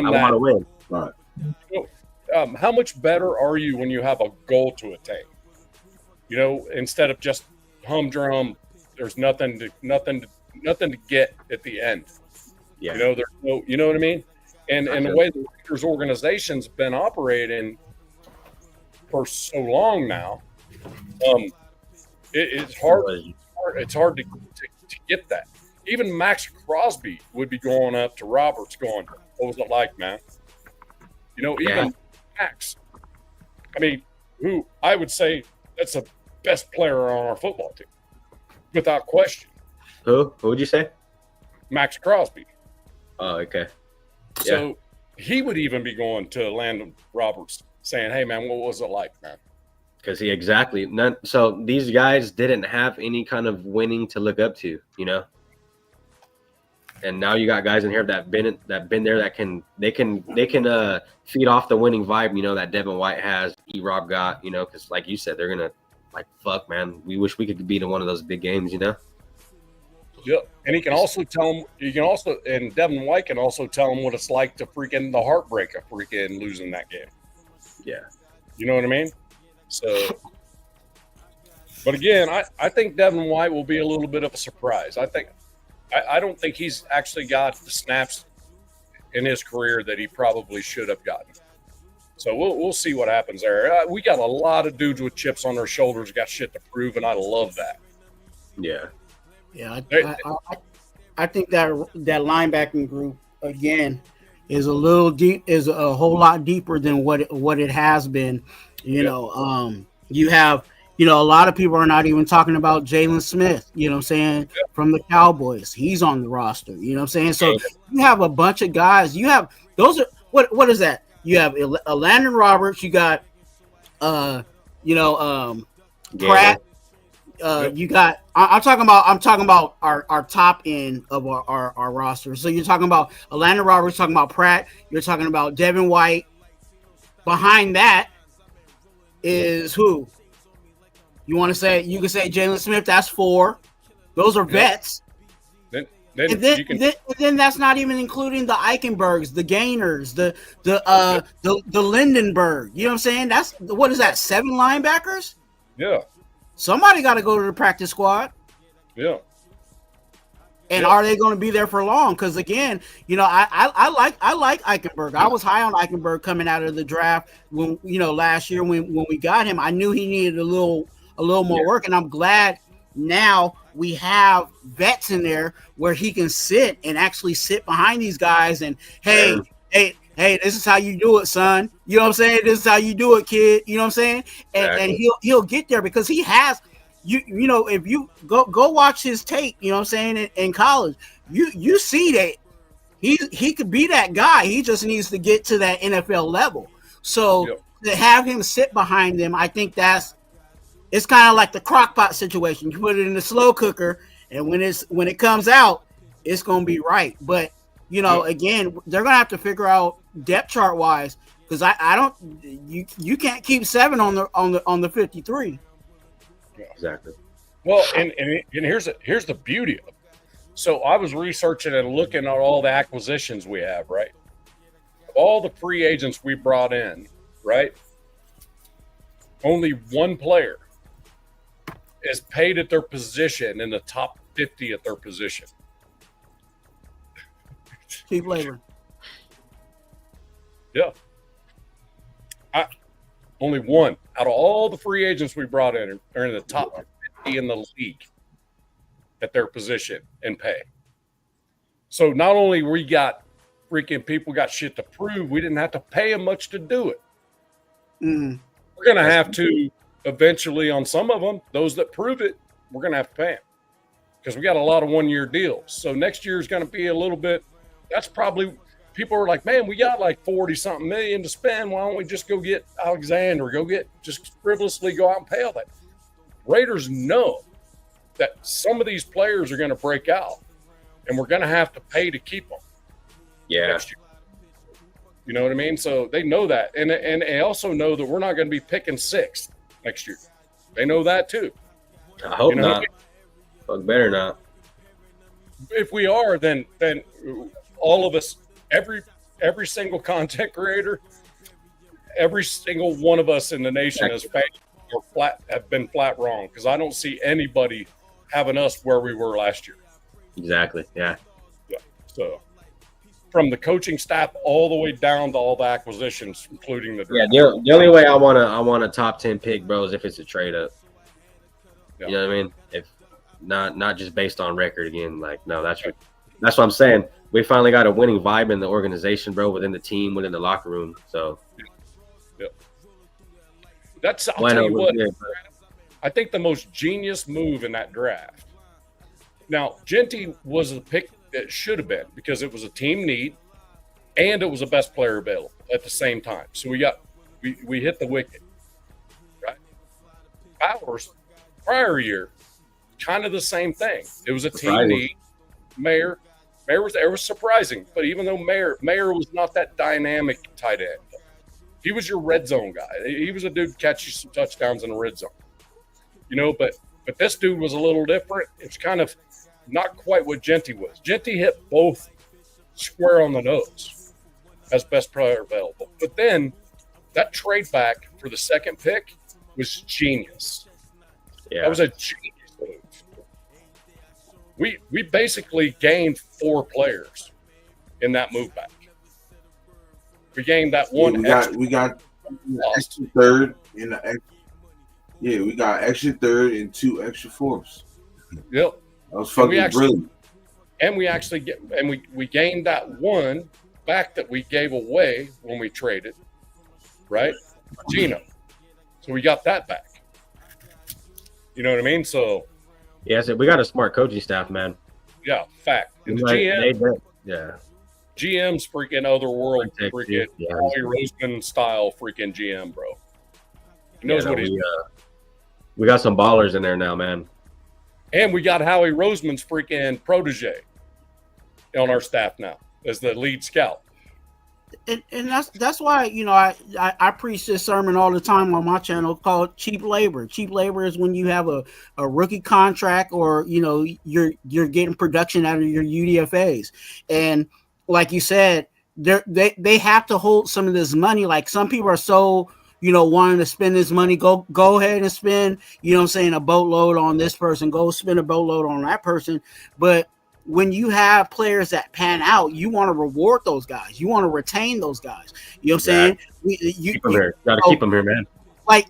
Speaker 3: I
Speaker 2: that.
Speaker 3: want to win.
Speaker 4: Right.
Speaker 2: How much better are you when you have a goal to attain? Instead of just humdrum, there's nothing to get at the end.
Speaker 3: Yeah.
Speaker 2: There's no, you know what I mean? And the way the Lakers organization's been operating for so long now, it's hard. It's hard to get that. Even Max Crosby would be going up to Roberts, going, "What was it like, man?" Even Max. I mean, who I would say that's the best player on our football team, without question.
Speaker 3: Who would you say?
Speaker 2: Max Crosby.
Speaker 3: Oh, okay.
Speaker 2: So he would even be going to Landon Roberts saying, "Hey, man, what was it like, man?"
Speaker 3: Because so these guys didn't have any kind of winning to look up to, And now you got guys in here that been there that can feed off the winning vibe, that Devin White has, E-Rob got, because like you said, they're gonna fuck, man. We wish we could be in one of those big games,
Speaker 2: Yep. And he can also tell him. And Devin White can also tell him what it's like to the heartbreak of losing that game.
Speaker 3: Yeah.
Speaker 2: You know what I mean? So, but again, I think Devin White will be a little bit of a surprise. I don't think he's actually got the snaps in his career that he probably should have gotten. So we'll see what happens there. We got a lot of dudes with chips on their shoulders, got shit to prove, and I love that.
Speaker 3: Yeah.
Speaker 1: Yeah, I think that linebacking group again is a little deep, is a whole lot deeper than what it has been. You have a lot of people are not even talking about Jalen Smith. You know what I'm saying, from the Cowboys, he's on the roster. You know what I'm saying. So you have a bunch of guys. You have those are what is that? You have Landon Roberts. You got Pratt. You got. I'm talking about our top end of our roster. So you're talking about Landon Roberts, talking about Pratt. You're talking about Devin White. Behind that is who? You want to say? You can say Jalen Smith. That's 4. Those are vets.
Speaker 2: Then
Speaker 1: that's not even including the Eichenbergs, the Gainers, the Lindenberg. You know what I'm saying? That's what is that? 7 linebackers?
Speaker 2: Yeah.
Speaker 1: Somebody got to go to the practice squad.
Speaker 2: Yeah.
Speaker 1: And are they going to be there for long? Because again, I like Eichenberg. I was high on Eichenberg coming out of the draft when last year when we got him. I knew he needed a little more work, and I'm glad now we have vets in there where he can sit and actually sit behind these guys and hey, this is how you do it, son. You know what I'm saying? This is how you do it, kid. You know what I'm saying? And he'll get there because he has if you go watch his tape, you know what I'm saying, in college, you see that he could be that guy. He just needs to get to that NFL level. So to have him sit behind them, I think it's kind of like the crock pot situation. You put it in the slow cooker, and when it comes out, it's gonna be right. But again, they're gonna have to figure out depth chart wise, because you can't keep 7 on the 53.
Speaker 3: Exactly.
Speaker 2: Well, and here's the beauty of it. So I was researching and looking at all the acquisitions we have, right? All the free agents we brought in, right? Only one player is paid at their position in the top 50 at their position.
Speaker 1: Cheap labor.
Speaker 2: Yeah. Only one out of all the free agents we brought in are in the top 50 in the league at their position and pay. So not only we got freaking people got shit to prove, we didn't have to pay them much to do it.
Speaker 1: Mm.
Speaker 2: We're going to have to eventually on some of them, those that prove it, we're going to have to pay them because we got a lot of 1-year deals. So next year is going to be a little bit, that's probably, people are like, man, we got like 40-something million to spend. Why don't we just go get Alexander, just frivolously go out and pay all that? Raiders know that some of these players are going to break out and we're going to have to pay to keep them.
Speaker 3: Yeah.
Speaker 2: Next year. You know what I mean? So they know that. And they also know that we're not going to be picking 6th next year. They know that too.
Speaker 3: I hope not. Fuck, better not.
Speaker 2: If we are, then all of us, every single content creator, every single one of us in the nation have been flat wrong because I don't see anybody having us where we were last year.
Speaker 3: Exactly. Yeah.
Speaker 2: So from the coaching staff all the way down to all the acquisitions, including the draft.
Speaker 3: Yeah. The only way I want a top 10 pick, bro, is if it's a trade up. Yeah. You know what I mean? If not just based on record again. Like, no, that's what I'm saying. We finally got a winning vibe in the organization, bro, within the team, within the locker room. So,
Speaker 2: yeah. That's, I'll tell you what, I think the most genius move in that draft. Now, Genty was the pick that should have been because it was a team need and it was the best player available at the same time. So we hit the wicket, right? Bowers, prior year, kind of the same thing. It was a team need. Mayer was surprising, but even though Mayer was not that dynamic tight end, he was your red zone guy. He was a dude catching some touchdowns in the red zone, you know. But this dude was a little different. It's kind of not quite what Genty was. Genty hit both square on the nose as best player available. But then that trade back for the second pick was genius. Yeah, that was a genius move. We basically gained 4 players in that move back. We gained that one.
Speaker 4: We got extra third in the. Yeah, we got extra third and 2 extra fourths.
Speaker 2: Yep,
Speaker 4: that was fucking brilliant.
Speaker 2: And we gained that one back that we gave away when we traded, right? Gino. So we got that back. You know what I mean? So.
Speaker 3: Yeah, so we got a smart coaching staff, man.
Speaker 2: Yeah, fact. And the GM, GM's freaking otherworld, freaking Howie Roseman style freaking GM, bro. He knows what he's doing.
Speaker 3: We got some ballers in there now, man.
Speaker 2: And we got Howie Roseman's freaking protege on our staff now as the lead scout.
Speaker 1: And that's why, you know, I preach this sermon all the time on my channel called cheap labor. Cheap labor is when you have a rookie contract or, you know, you're getting production out of your UDFAs. And like you said, they have to hold some of this money. Like some people are so, you know, wanting to spend this money, go ahead and spend, you know what I'm saying, a boatload on this person, go spend a boatload on that person. But when you have players that pan out, you want to reward those guys. You want to retain those guys. You know what I'm saying?
Speaker 3: You keep them here. Got to keep them here, man.
Speaker 1: Like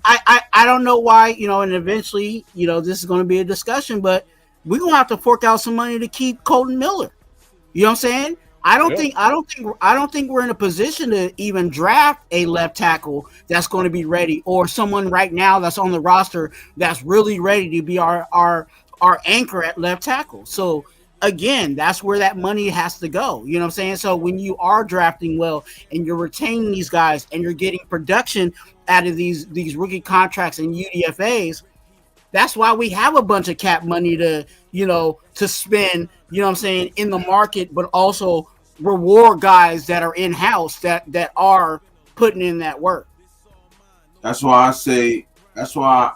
Speaker 1: I don't know why, you know, and eventually, you know, this is going to be a discussion, but we're going to have to fork out some money to keep Colton Miller. You know what I'm saying? I don't think we're in a position to even draft a left tackle that's going to be ready, or someone right now that's on the roster that's really ready to be our anchor at left tackle. So again, that's where that money has to go. You know what I'm saying? So when you are drafting well and you're retaining these guys and you're getting production out of these rookie contracts and UDFAs, that's why we have a bunch of cap money to, you know, to spend, you know what I'm saying, in the market, but also reward guys that are in-house that are putting in that work.
Speaker 4: That's why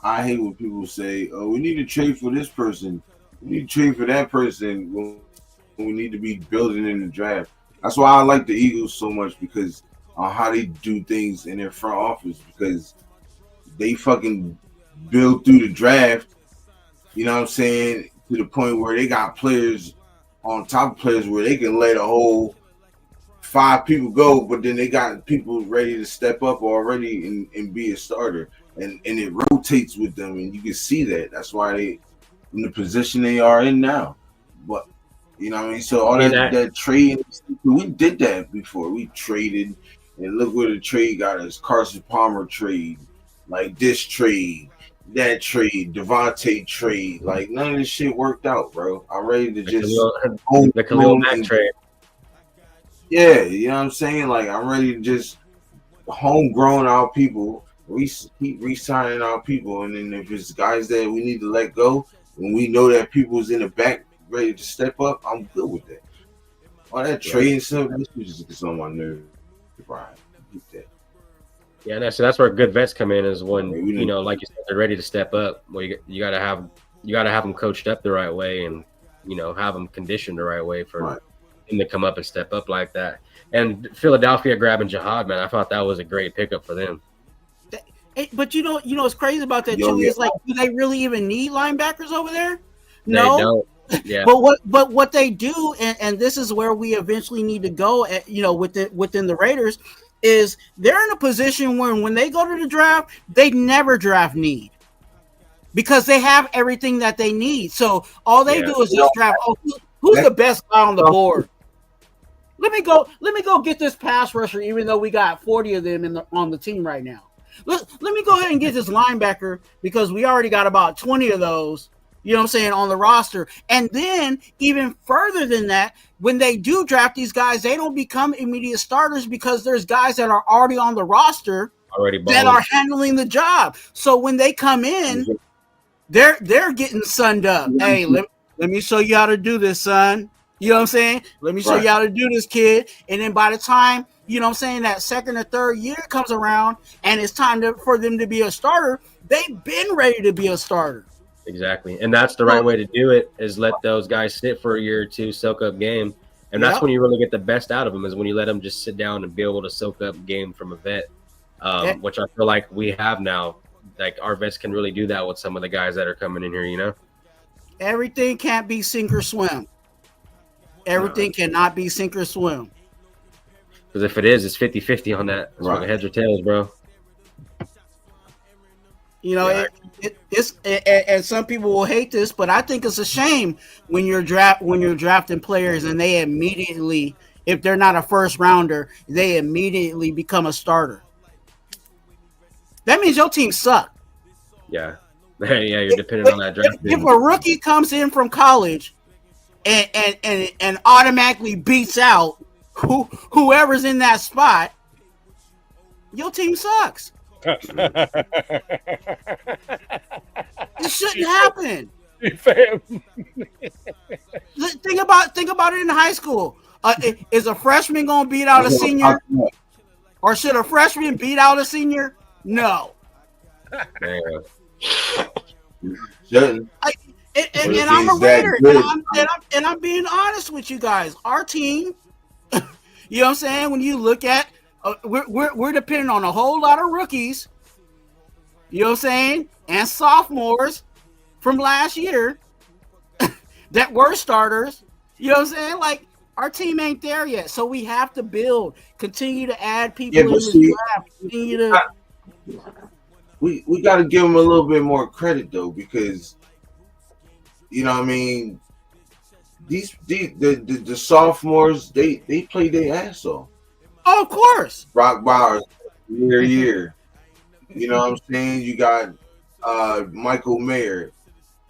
Speaker 4: I hate when people say, oh, we need to trade for this person. We need to trade for that person when we need to be building in the draft. That's why I like the Eagles so much, because how they do things in their front office, because they fucking build through the draft, you know what I'm saying, to the point where they got players on top of players where they can let a whole 5 people go, but then they got people ready to step up already and be a starter, and it rotates with them, and you can see that. That's why they in the position they are in now. But you know what I mean? So all that trade, we did that before. We traded, and look where the trade got us. Carson Palmer trade, like this trade, that trade, Devontae trade. Like none of this shit worked out, bro. I'm ready to just
Speaker 3: the Khalil Mack trade.
Speaker 4: Yeah, you know what I'm saying? Like I'm ready to just homegrown our people. We keep re-signing our people, and then if it's guys that we need to let go, and we know that people's in the back ready to step up, I'm good with that. All that trading stuff, this just gets on my nerves, Brian.
Speaker 3: Yeah, so that's where good vets come in. Is when you know, like you said, they're ready to step up. Well, you gotta have them coached up the right way, and you know, have them conditioned the right way for him to come up and step up like that. And Philadelphia grabbing Jihad, man, I thought that was a great pickup for them.
Speaker 1: But you know what's crazy about that too is like, do they really even need linebackers over there? No.
Speaker 3: They don't. Yeah.
Speaker 1: But what they do, and this is where we eventually need to go, you know, within the Raiders, is they're in a position where when they go to the draft, they never draft need because they have everything that they need. So all they do is just draft. Oh, who's the best guy on the board? Let me go get this pass rusher, even though we got 40 of them on the team right now. Let me go ahead and get this linebacker because we already got about 20 of those, you know what I'm saying, on the roster. And then even further than that, when they do draft these guys, they don't become immediate starters because there's guys that are already on the roster that are handling the job. So when they come in, they're getting sunned up. Hey, let me show you how to do this, son. You know what I'm saying? Let me show you how to do this, kid. And then by the time, you know what I'm saying, that second or third year comes around and it's time for them to be a starter, they've been ready to be a starter.
Speaker 3: Exactly. And that's the right way to do it, is let those guys sit for a year or two, soak up game. And that's when you really get the best out of them, is when you let them just sit down and be able to soak up game from a vet, which I feel like we have now. Like our vets can really do that with some of the guys that are coming in here, you know?
Speaker 1: Everything can't be sink or swim. Everything cannot be sink or swim.
Speaker 3: Because if it is, it's 50-50 on that. It's heads or tails, bro.
Speaker 1: You know, it's and some people will hate this, but I think it's a shame when you're drafting players and they immediately, if they're not a first rounder, they immediately become a starter. That means your team sucks.
Speaker 3: Yeah. Yeah, you're dependent on that draft.
Speaker 1: If a rookie comes in from college and automatically beats out whoever's in that spot, your team sucks. It shouldn't happen. Think about it in high school. Is a freshman gonna beat out a senior, or should a freshman beat out a senior? No.
Speaker 4: Shouldn't.
Speaker 1: And I'm a Raider, and I'm being honest with you guys. Our team, you know what I'm saying? When you look at, we're depending on a whole lot of rookies, you know what I'm saying, and sophomores from last year that were starters. You know what I'm saying? Like our team ain't there yet, so we have to build, continue to add people in the draft, continue to.
Speaker 4: We got to give them a little bit more credit though, because. You know what I mean? The sophomores, they play their ass off.
Speaker 1: Oh, of course.
Speaker 4: Brock Bowers, year. You know what I'm saying? You got Michael Mayer.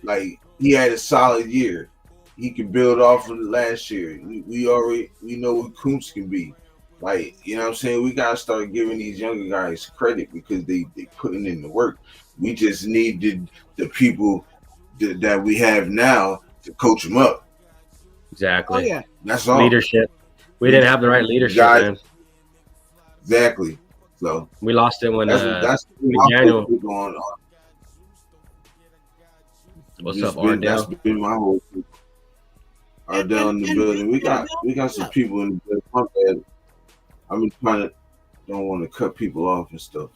Speaker 4: Like, he had a solid year. He can build off of last year. We know what Coombs can be. Like, you know what I'm saying? We got to start giving these younger guys credit because they putting in the work. We just needed the people that we have now to coach them up.
Speaker 3: Exactly.
Speaker 1: Oh, yeah.
Speaker 4: That's all.
Speaker 3: Leadership. We didn't have the right leadership, man.
Speaker 4: Exactly. So
Speaker 3: we lost it when
Speaker 4: that's
Speaker 3: McDaniel.
Speaker 4: Going on.
Speaker 3: What's up, Ardell?
Speaker 4: That's been my whole thing. Ardell in the building. We got some people in the building. I've been trying to don't want to cut people off and stuff.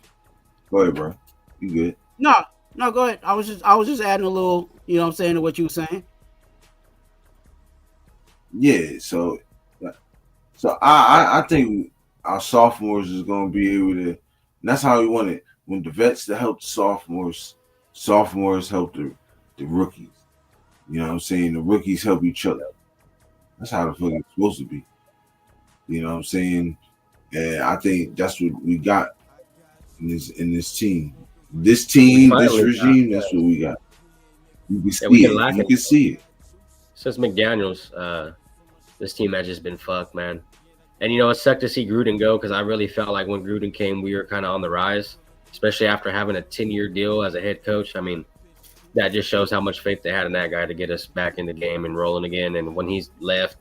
Speaker 4: Go ahead, bro. You good?
Speaker 1: No, go ahead. I was just adding a little, you know what I'm saying, to what you were saying.
Speaker 4: Yeah, so I think our sophomores is going to be able to. That's how we want it. When the vets that help the sophomores help the rookies. You know what I'm saying? The rookies help each other. That's how the fuck it's supposed to be. You know what I'm saying? And I think that's what we got in this team. This team, this regime, that's what we got. You can see it. You can see it.
Speaker 3: Since McDaniels, this team has just been fucked, man. And, it sucked to see Gruden go because I really felt like when Gruden came, we were kind of on the rise, especially after having a 10-year deal as a head coach. I mean, that just shows how much faith they had in that guy to get us back in the game and rolling again. And when he's left,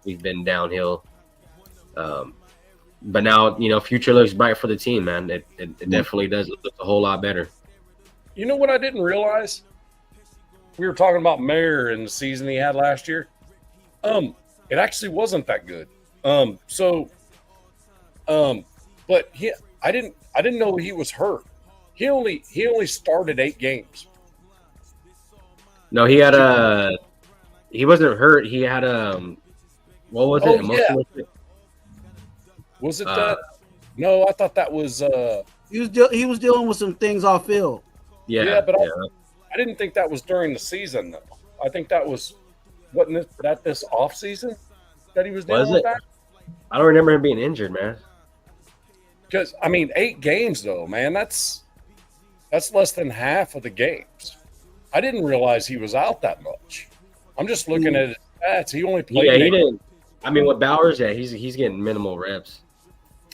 Speaker 3: we've been downhill. But now, future looks bright for the team, man. It definitely does look a whole lot better.
Speaker 2: You know what I didn't realize? We were talking about Mayer and the season he had last year. It actually wasn't that good. But I didn't know he was hurt. He only started 8 games.
Speaker 3: No, he wasn't hurt. He had what was it?
Speaker 2: Yeah. Was it that? No, I thought that was
Speaker 1: he was dealing with some things off field.
Speaker 2: Yeah, but I didn't think that was during the season though. I think that wasn't that this off season that he was dealing with that?
Speaker 3: I don't remember him being injured, man.
Speaker 2: Because 8 games though, man, that's less than half of the games. I didn't realize he was out that much. I'm just looking at his stats. He only played.
Speaker 3: Yeah, he didn't. With Bowers, he's getting minimal reps.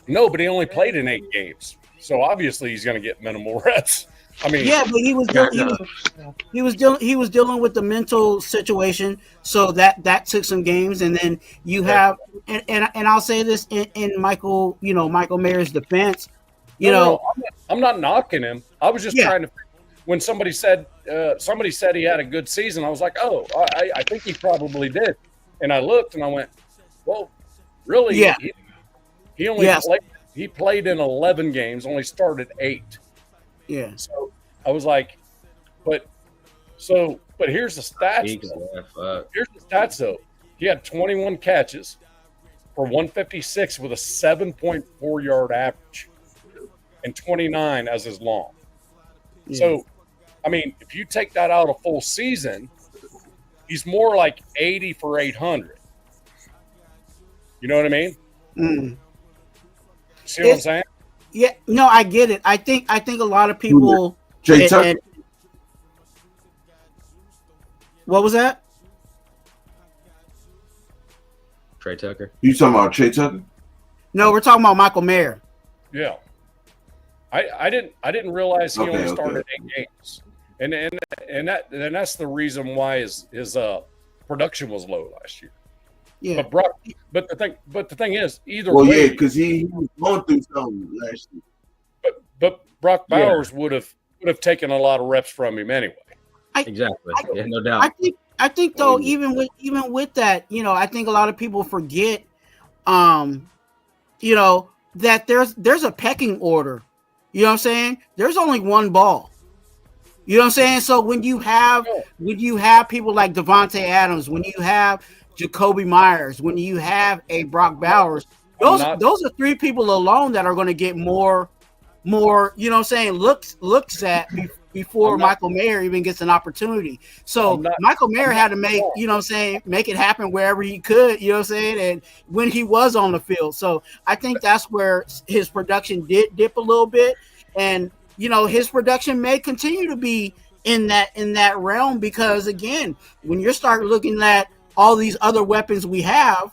Speaker 2: No, but he only played in 8 games, so obviously he's going to get minimal reps.
Speaker 1: Yeah, but he was dealing with the mental situation, so that took some games, and then you have, and I'll say this in Michael Mayer's defense,
Speaker 2: I'm not knocking him. I was just trying to. When somebody said he had a good season, I was like, oh, I think he probably did, and I looked and I went, well, really?
Speaker 1: Yeah.
Speaker 2: He only played in 11 games, only started 8.
Speaker 1: Yeah.
Speaker 2: So I was like, but here's the stats. Here's the stats though. He had 21 catches for 156 with a 7.4 yard average and 29 as his long. Yeah. So, if you take that out a full season, he's more like 80 for 800. You know what I mean?
Speaker 1: Mm.
Speaker 2: See what I'm saying?
Speaker 1: Yeah, no, I get it. I think a lot of people.
Speaker 4: Trey Tucker.
Speaker 1: What was that?
Speaker 3: Trey Tucker.
Speaker 4: You talking about Trey Tucker?
Speaker 1: No, we're talking about Michael Mayer.
Speaker 2: Yeah, I didn't realize he only started 8 games, and that's the reason why his production was low last year.
Speaker 1: Yeah,
Speaker 2: but the thing is, either
Speaker 4: way,
Speaker 2: yeah,
Speaker 4: because he was going through something last year.
Speaker 2: But Brock Bowers would have taken a lot of reps from him anyway.
Speaker 3: Exactly, no doubt.
Speaker 1: I think though, even with that, I think a lot of people forget, that there's a pecking order. You know what I'm saying? There's only one ball. You know what I'm saying? So when you have people like Devontae Adams, when you have Jacoby Myers, when you have a Brock Bowers, those are 3 people alone that are going to get more, you know what I'm saying, looks at before Michael Mayer even gets an opportunity. So Michael Mayer had to make, you know what I'm saying, make it happen wherever he could, you know what I'm saying, and when he was on the field. So I think that's where his production did dip a little bit, and his production may continue to be in that realm, because again, when you start looking at all these other weapons we have,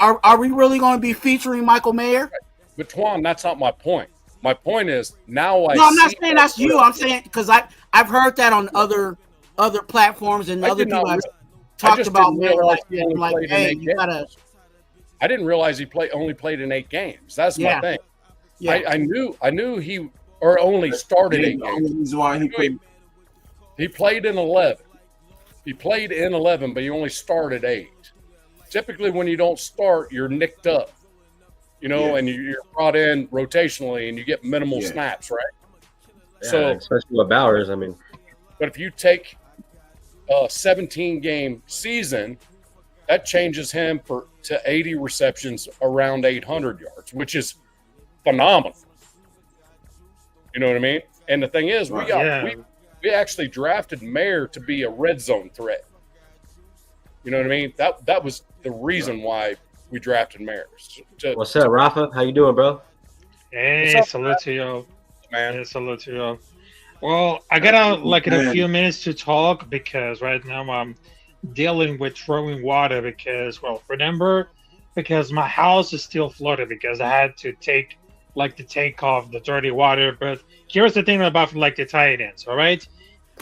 Speaker 1: are we really going to be featuring Michael Mayer?
Speaker 2: But Twuan, that's not my point. My point is now
Speaker 1: I'm not saying that's you. I'm saying because I've heard that on other platforms and other people have talked about Mayer like hey, you gotta.
Speaker 2: I didn't realize he only played in 8 games. That's my thing. Yeah. I knew he only started 8 games.
Speaker 4: Why
Speaker 2: he played in 11. He played in 11, but he only started 8. Typically, when you don't start, you're nicked up, and you're brought in rotationally, and you get minimal snaps, right?
Speaker 3: Yeah, so, especially with Bowers,
Speaker 2: But if you take 17 game season, that changes him to 80 receptions around 800 yards, which is phenomenal. You know what I mean? And the thing is, we actually drafted Mayer to be a red zone threat. You know what I mean? That was the reason why we drafted Mayer.
Speaker 3: What's up, Rafa? How you doing, bro?
Speaker 5: Hey, salute to you, man. Hey, salute to you. Well, I got like in a few minutes to talk because right now I'm dealing with throwing water because, well, remember, because my house is still flooded because I had to take off the dirty water. But here's the thing about like the tight ends, all right?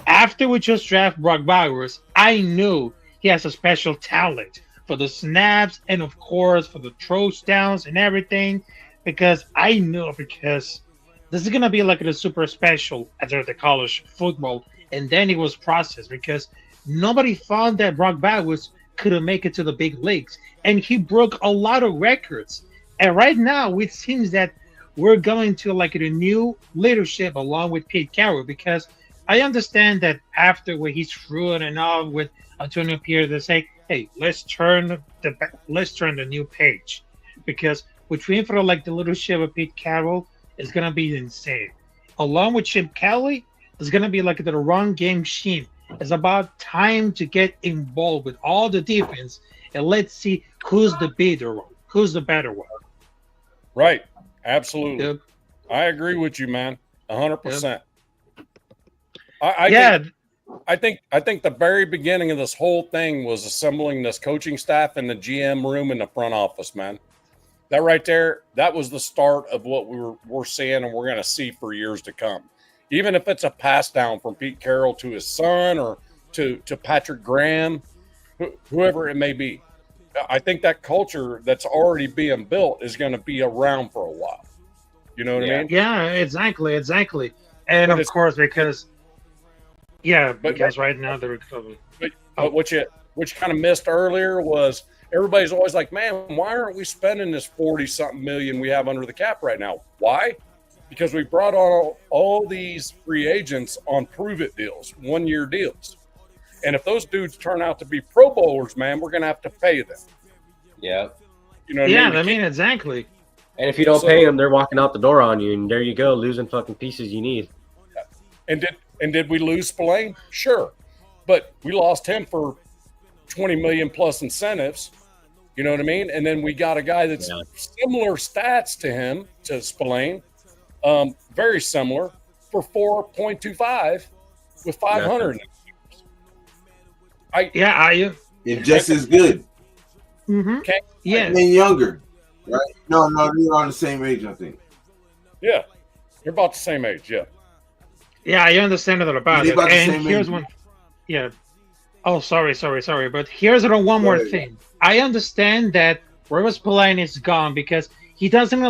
Speaker 5: After we just draft Brock Bowers, I knew he has a special talent for the snaps and of course for the throws downs and everything, because I knew because this is gonna be like a super special after the college football, and then it was processed because nobody thought that Brock Bowers could make it to the big leagues, and he broke a lot of records. And right now it seems that we're going to like a new leadership along with Pete Carroll, because I understand that after what he's through and all with Antonio Pierre, they say, hey, let's turn the new page, because between for like the leadership of Pete Carroll is gonna be insane. Along with Chip Kelly, it's gonna be like the run game machine. It's about time to get involved with all the defense and let's see who's the better one.
Speaker 2: Right. Absolutely.
Speaker 5: Yep.
Speaker 2: I agree with you, man. 100%.
Speaker 5: Yep.
Speaker 2: I think the very beginning of this whole thing was assembling this coaching staff in the GM room in the front office, man. That right there, that was the start of what we're seeing and we're going to see for years to come. Even if it's a pass down from Pete Carroll to his son or to Patrick Graham, whoever it may be. I think that culture that's already being built is going to be around for a while. You know what I mean?
Speaker 5: Yeah, exactly. And but of course, because right now they're recovering.
Speaker 2: But what you kind of missed earlier was everybody's always like, man, why aren't we spending this 40-something million we have under the cap right now? Why? Because we brought on all these free agents on prove-it deals, one-year deals. And if those dudes turn out to be Pro Bowlers, man, we're going to have to pay them.
Speaker 3: Yeah.
Speaker 2: You know what I mean?
Speaker 5: Exactly.
Speaker 3: And if you don't pay them, they're walking out the door on you, and there you go, losing fucking pieces you need.
Speaker 2: And did we lose Spillane? Sure. But we lost him for $20 million plus incentives. You know what I mean? And then we got a guy that's similar stats to him, to Spillane, very similar, for 4.25 with 500.
Speaker 4: It's just as good.
Speaker 5: Mm-hmm. Yeah.
Speaker 4: And younger, right? No, you're on the same age, I think.
Speaker 2: Yeah. You're about the same age, yeah.
Speaker 5: Yeah, I understand that about it. And here's one. Yeah. Oh, sorry. But here's one more thing. I understand that Rivers Spillane is gone because he doesn't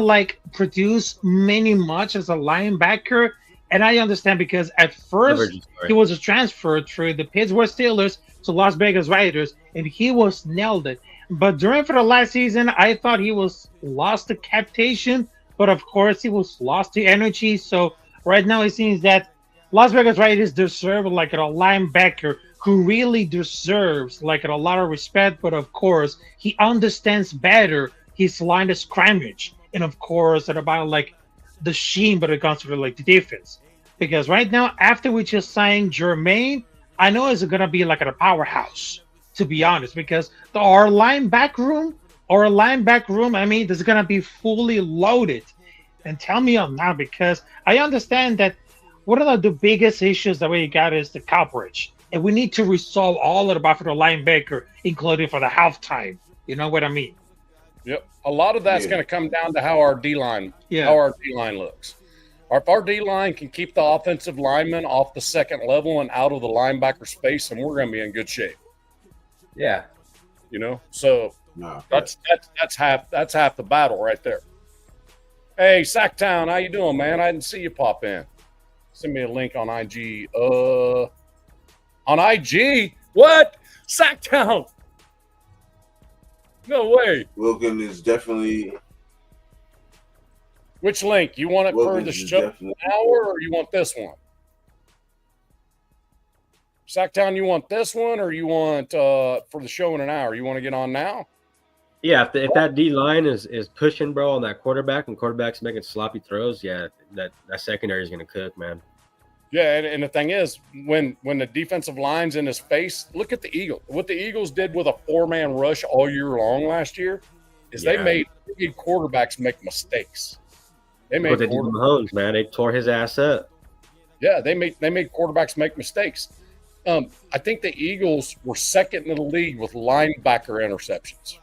Speaker 5: produce much as a linebacker. And I understand because at first he was a transfer through the Pittsburgh Steelers to Las Vegas Raiders, and he was nailed it. But for the last season, I thought he was lost to captation, but of course he was lost to energy. So right now it seems that Las Vegas Raiders deserve a linebacker who really deserves a lot of respect, but of course he understands better his line of scrimmage, and of course about the scheme, but it comes to the defense. Because right now, after we just signed Jermaine, I know it's gonna be a powerhouse, to be honest, because our linebacker room, I mean, is gonna be fully loaded. And tell me on now, because I understand that one of the biggest issues that we got is the coverage. And we need to resolve all of it for the linebacker, including for the halftime. You know what I mean?
Speaker 2: Yep. A lot of that's going to come down to how our D-line looks. If our D-line can keep the offensive linemen off the second level and out of the linebacker space, then we're going to be in good shape.
Speaker 3: Yeah.
Speaker 2: You know? So that's half the battle right there. Hey, Sacktown, how you doing, man? I didn't see you pop in. Send me a link on IG. On IG? What? Sacktown. No way.
Speaker 4: Wilkin is definitely.
Speaker 2: Which link? You want it for the show now, or you want this one? Sacktown, you want this one or you want for the show in an hour? You want to get on now?
Speaker 3: Yeah, if that D line is pushing, bro, on that quarterback and quarterback's making sloppy throws, yeah, that secondary is gonna cook, man.
Speaker 2: Yeah, and the thing is, when the defensive line's in his face, look at the Eagles. What the Eagles did with a 4-man rush all year long last year is they made quarterbacks make mistakes. They made
Speaker 3: Mahomes, man. They tore his ass up.
Speaker 2: Yeah, they made quarterbacks make mistakes. I think the Eagles were second in the league with linebacker interceptions.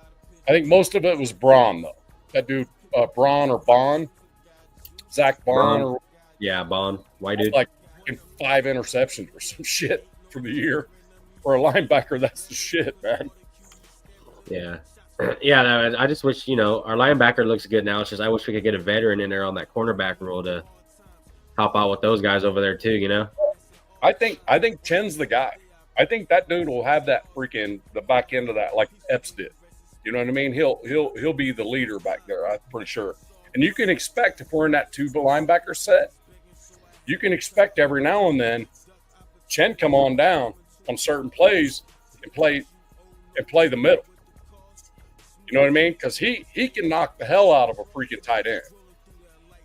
Speaker 2: I think most of it was Braun, though. That dude, Braun or Bond, Zach Bond. Or
Speaker 3: yeah, Bond. White dude.
Speaker 2: Like 5 interceptions or some shit for the year. For a linebacker, that's the shit, man.
Speaker 3: Yeah. Yeah, no, I just wish, our linebacker looks good now. It's just I wish we could get a veteran in there on that cornerback role to help out with those guys over there too,
Speaker 2: I think Chen's the guy. I think that dude will have that the back end of that like Epps did. You know what I mean? He'll be the leader back there, I'm pretty sure. And you can expect, if we're in that 2 linebacker set, you can expect every now and then Chen come on down on certain plays and play the middle. You know what I mean? Because he can knock the hell out of a freaking tight end.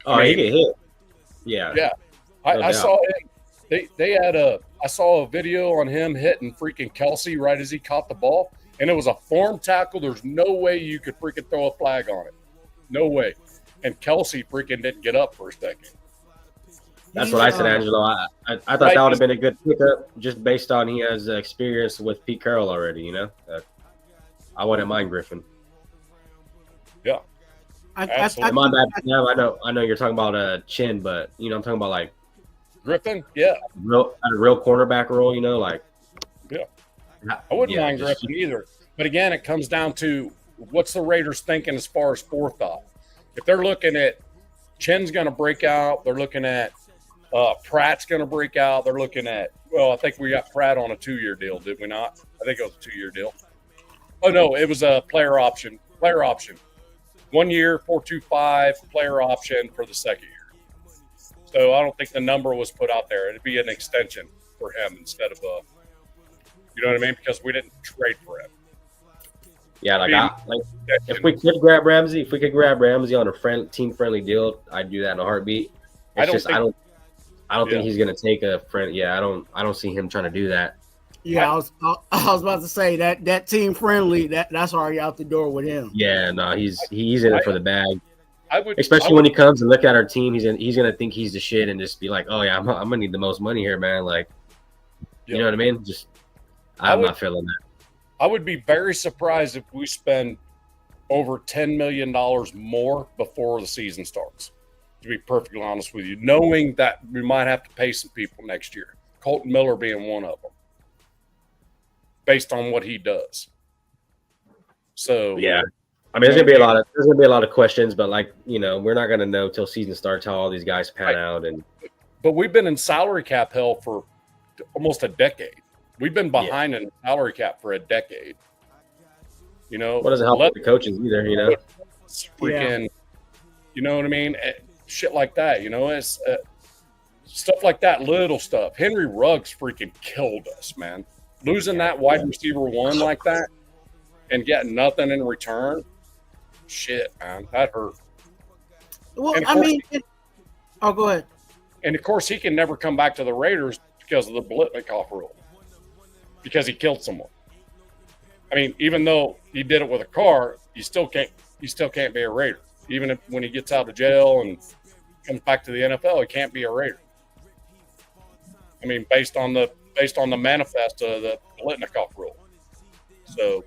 Speaker 3: Oh, he get hit. Yeah.
Speaker 2: Yeah. I saw it. I saw a video on him hitting freaking Kelsey right as he caught the ball, and it was a form tackle. There's no way you could freaking throw a flag on it. No way. And Kelsey freaking didn't get up for a second.
Speaker 3: That's what I said, Angelo. I thought that would have been a good pickup just based on he has experience with Pete Carroll already, I wouldn't mind Griffin.
Speaker 2: Yeah.
Speaker 3: My bad. No, I know you're talking about Chin, but I'm talking about like
Speaker 2: Griffin. Yeah.
Speaker 3: A real cornerback role,
Speaker 2: Yeah. I wouldn't mind Griffin either. But again, it comes down to what's the Raiders thinking as far as forethought. If they're looking at Chin's going to break out, they're looking at Pratt's going to break out. They're looking at, I think we got Pratt on a 2-year deal, did we not? I think it was a 2-year deal. Oh, no, it was a player option. 1 year, 4.25 player option for the second year. So I don't think the number was put out there. It'd be an extension for him instead of you know what I mean? Because we didn't trade for him.
Speaker 3: Yeah, if we could grab Ramsey, on a team-friendly deal, I'd do that in a heartbeat. I don't think he's gonna take a friend. Yeah, I don't see him trying to do that.
Speaker 1: Yeah, I was about to say that team friendly that's already out the door with him.
Speaker 3: Yeah, no, he's in it for the bag. Especially when he comes and look at our team, he's gonna think he's the shit and just be like, oh yeah, I'm gonna need the most money here, man. Like, you know what I mean? I'm not feeling that.
Speaker 2: I would be very surprised if we spend over $10 million more before the season starts. To be perfectly honest with you, knowing that we might have to pay some people next year, Colton Miller being one of them, based on what he does. So
Speaker 3: yeah, I mean, there's gonna be a lot of questions, but we're not gonna know till season starts how all these guys pan out.
Speaker 2: But we've been in salary cap hell for almost a decade. We've been behind in salary cap for a decade. What
Speaker 3: doesn't help with the coaches either,
Speaker 2: It's freaking, you know what I mean? Shit like that, it's stuff like that, little stuff. Henry Ruggs freaking killed us, man. Losing that wide receiver 1 like that and getting nothing in return, shit, man, that hurt.
Speaker 1: Well, go ahead.
Speaker 2: And of course, he can never come back to the Raiders because of the Blitnikoff rule, because he killed someone. I mean, even though he did it with a car, you still can't be a Raider. Even when he gets out of jail and comes back to the NFL, he can't be a Raider. I mean, based on the manifest of the Blitnikoff rule. So,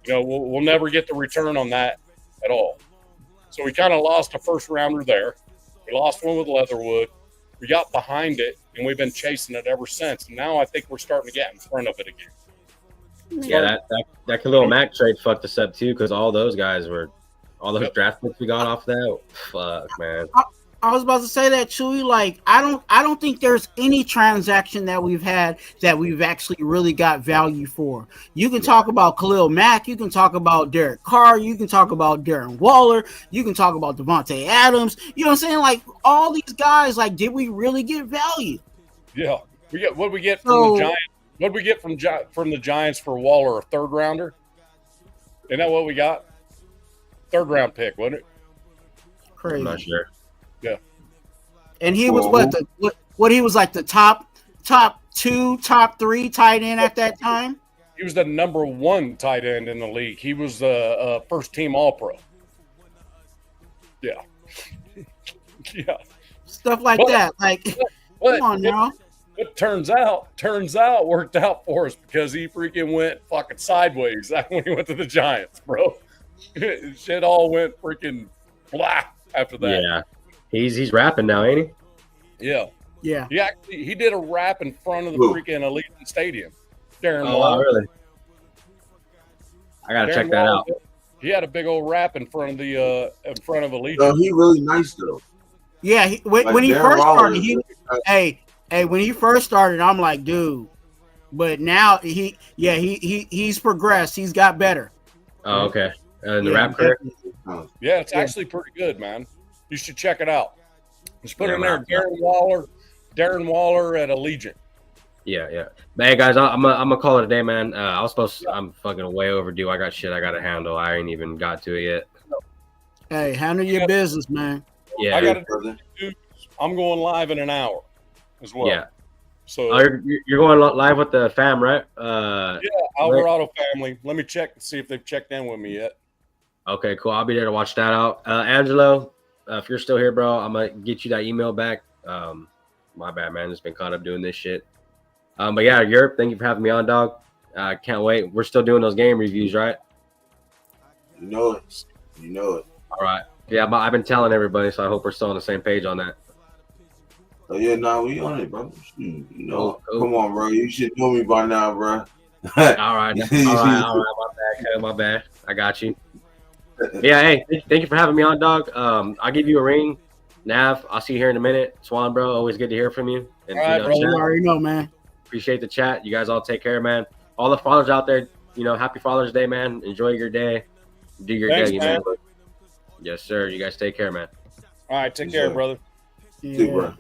Speaker 2: we'll never get the return on that at all. So we kind of lost a first rounder there. We lost one with Leatherwood. We got behind it, and we've been chasing it ever since. And now I think we're starting to get in front of it again.
Speaker 3: Yeah, that Khalil Mack trade fucked us up too, because all those draft picks we got off that. Fuck, man.
Speaker 1: I was about to say that, Chewy. Like, I don't think there's any transaction that we've had that we've actually really got value for. You can talk about Khalil Mack, you can talk about Derek Carr, you can talk about Darren Waller, you can talk about Devontae Adams. You know what I'm saying? Like, all these guys, like, did we really get value?
Speaker 2: Yeah. What we get from the Giants? What we get from the Giants for Waller? A third rounder? Isn't that what we got? Third round pick, wasn't it?
Speaker 1: Crazy.
Speaker 3: I'm not sure.
Speaker 2: Yeah.
Speaker 1: And he was what he was like the top 2, top 3 tight end at that time.
Speaker 2: He was the number 1 tight end in the league. He was the first team All Pro. Yeah. Yeah.
Speaker 1: Stuff like that. Like, come on now.
Speaker 2: It turns out worked out for us because he freaking went fucking sideways when he went to the Giants, bro. Shit all went freaking blah after that.
Speaker 3: Yeah. He's rapping now, ain't
Speaker 2: he? Yeah.
Speaker 1: Yeah.
Speaker 2: He did a rap in front of the freaking Allegiant Stadium. Darren Waller.
Speaker 3: Really? I gotta check that out.
Speaker 2: He had a big old rap in front of Allegiant.
Speaker 4: No, he really nice though.
Speaker 1: Yeah, when he first started, when he first started, I'm like, dude. But now he's progressed. He's got better.
Speaker 3: Oh, okay. The rap career?
Speaker 2: Yeah, it's actually pretty good, man. You should check it out. Just put in there Darren Waller at Allegiant.
Speaker 3: Yeah. Hey guys, I'm gonna call it a day, man. I'm fucking way overdue. I got shit I gotta handle. I ain't even got to it yet.
Speaker 1: Hey, handle your business, man.
Speaker 3: Yeah.
Speaker 2: I'm going live in an hour as well.
Speaker 3: Yeah.
Speaker 2: So
Speaker 3: you're going live with the fam, right?
Speaker 2: Yeah, Alvarado family. Let me check and see if they've checked in with me yet.
Speaker 3: Okay, cool. I'll be there to watch that out. Angelo, if you're still here, bro, I'm gonna get you that email back. My bad, man. Just been caught up doing this shit. But yeah, Yurp, thank you for having me on, dog. Can't wait. We're still doing those game reviews, right?
Speaker 4: You know it.
Speaker 3: All right. Yeah, but I've been telling everybody, so I hope we're still on the same page on that.
Speaker 4: Oh yeah, we on it, bro. You know, cool. Come on, bro. You should know me by now, bro.
Speaker 3: All right. My bad. I got you. Yeah, hey, thank you for having me on, dog. I'll give you a ring. Nav, I'll see you here in a minute. Swan, bro, always good to hear from you. And,
Speaker 1: all right, bro. You already know, man.
Speaker 3: Appreciate the chat. You guys all take care, man. All the fathers out there, happy Father's Day, man. Enjoy your day. Do your day, man. Yes, sir. You guys take care, man.
Speaker 2: All right, take care, brother.
Speaker 1: Yeah.
Speaker 4: Bro.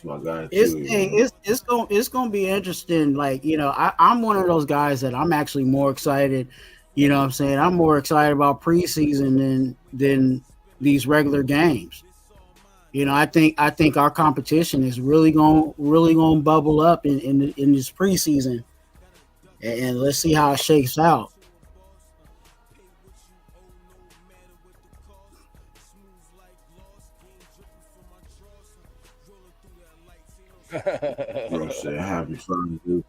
Speaker 4: My guy
Speaker 1: it's gonna be interesting. Like, I'm one of those guys that I'm actually more excited. You know what I'm saying? I'm more excited about preseason than these regular games. I think our competition is really gonna bubble up in this preseason, and let's see how it shakes out.
Speaker 4: Bro said happy Father's Day.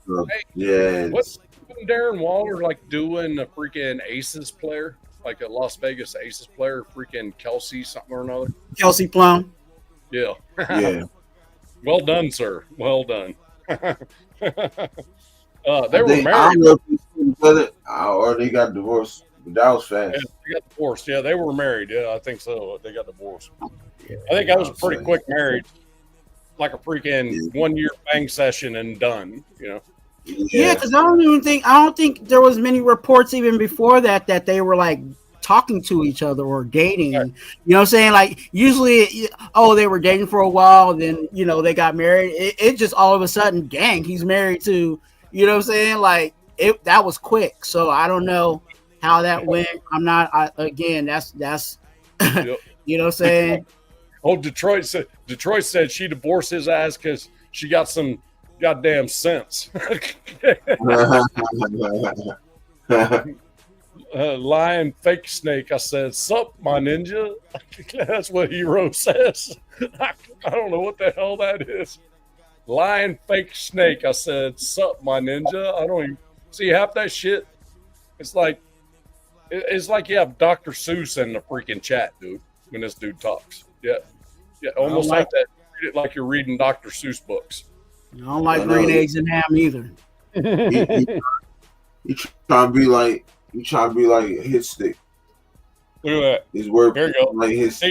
Speaker 4: Yeah.
Speaker 2: What's Darren Waller like doing a freaking Aces player, like a Las Vegas Aces player, freaking Kelsey something or another?
Speaker 1: Kelsey Plum.
Speaker 2: Yeah.
Speaker 4: Yeah.
Speaker 2: Well done, sir. Well done. They were married.
Speaker 4: I don't know if he's still together or they got divorced. But that was fast.
Speaker 2: Yeah, they got divorced. Yeah, they were married. Yeah, I think so. They got divorced. I think that was a pretty quick marriage. Like a freaking 1 year bang session and done,
Speaker 1: Yeah, because I don't think there was many reports even before that they were like talking to each other or dating.
Speaker 2: Right.
Speaker 1: You know what I'm saying? Like usually, they were dating for a while, then they got married. It just all of a sudden, gang, he's married to. You know what I'm saying? Like that was quick. So I don't know how that went. I'm not. That's
Speaker 2: Yep.
Speaker 1: You know what I'm saying?
Speaker 2: Oh, Detroit said she divorced his ass because she got some goddamn sense. Lying fake snake. I said, "Sup, my ninja." That's what Hero says. I don't know what the hell that is. Lying fake snake. I said, "Sup, my ninja." I don't even see half that shit. It's like you have Dr. Seuss in the freaking chat, dude. When this dude talks. Yeah, almost like that. Read it like you're reading Dr. Seuss books.
Speaker 1: I don't like green eggs and ham either.
Speaker 4: You trying to be like hit stick.
Speaker 2: Look at that.
Speaker 4: His word.
Speaker 2: There you go.
Speaker 4: Like his.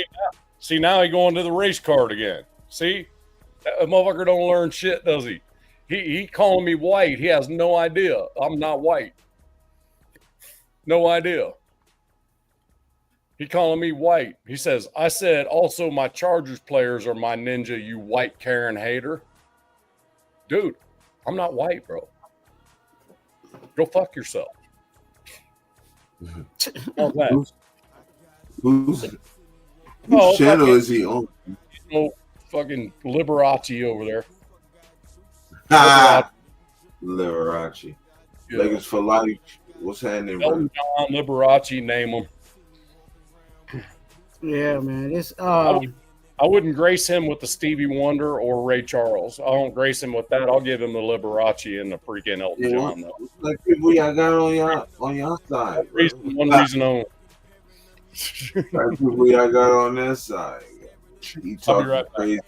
Speaker 2: See now he going to the race card again. See, that motherfucker don't learn shit, does he? He calling me white. He has no idea. I'm not white. No idea. He calling me white. He says, I said, also my Chargers players are my ninja, you white Karen hater. dude, I'm not white, bro. Go fuck yourself. All that.
Speaker 4: Whose channel is he on?
Speaker 2: No fucking Liberace over there.
Speaker 4: Liberace. Lakers for life. What's happening, bro?
Speaker 2: Elton John, Liberace, name them.
Speaker 1: Yeah, man. It's
Speaker 2: I wouldn't grace him with the Stevie Wonder or Ray Charles. I don't grace him with that. I'll give him the Liberace and the freaking Elton John. Though.
Speaker 4: What's like people y'all got on your side?
Speaker 2: One reason only.
Speaker 4: Like people y'all got on their side. He talking right crazy.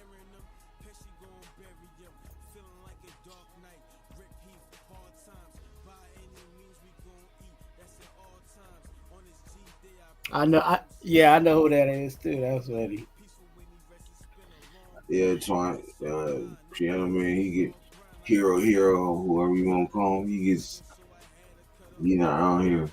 Speaker 1: I know who that is too. That's funny.
Speaker 4: Yeah, Twuan, Piano Man, he get hero, whoever you want to call him. He gets, out here.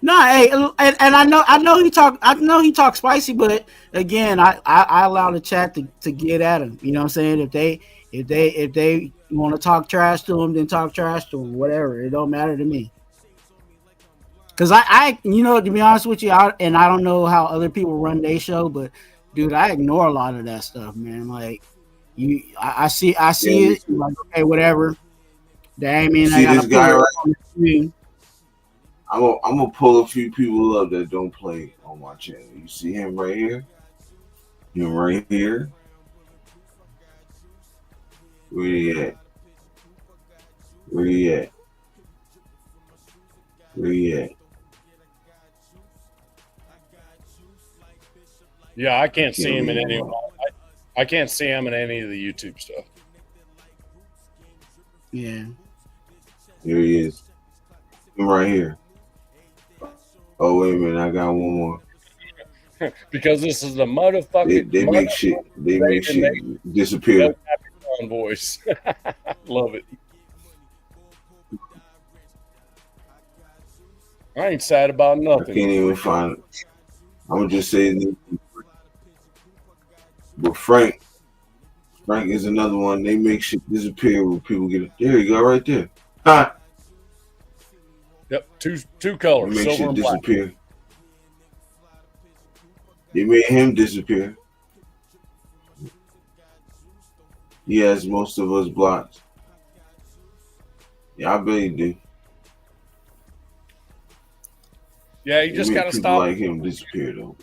Speaker 1: No, hey, and I know he talk spicy, but again, I allow the chat to get at him. You know what I'm saying? If they want to talk trash to him, then talk trash to him. Whatever, it don't matter to me. Cause I to be honest with you, I don't know how other people run their show, but dude, I ignore a lot of that stuff, man. Like I see it, like okay, whatever. Damien,
Speaker 4: see this guy right? I'm gonna pull a few people up that don't play on my channel. You see him right here? Him right here? Where he at? Where he at? Where he at?
Speaker 2: Yeah, I can't see him in any. I can't see him in any of the YouTube stuff.
Speaker 1: Yeah.
Speaker 4: Here he is. Him right here. Oh wait a minute, I got one more.
Speaker 2: Because this is the motherfucking.
Speaker 4: They make shit. They make shit disappear.
Speaker 2: Voice. Love it. I ain't sad about nothing.
Speaker 4: I can't even find it. I'm gonna just say this. But Frank is another one. They make shit disappear when people get it. There you go, right there. Ha!
Speaker 2: Yep, two colors.
Speaker 4: They make
Speaker 2: silver
Speaker 4: shit
Speaker 2: and
Speaker 4: disappear. They made him disappear. He has most of us blocked. Yeah, I bet he do.
Speaker 2: Yeah, you just gotta stop.
Speaker 4: Like him disappear though.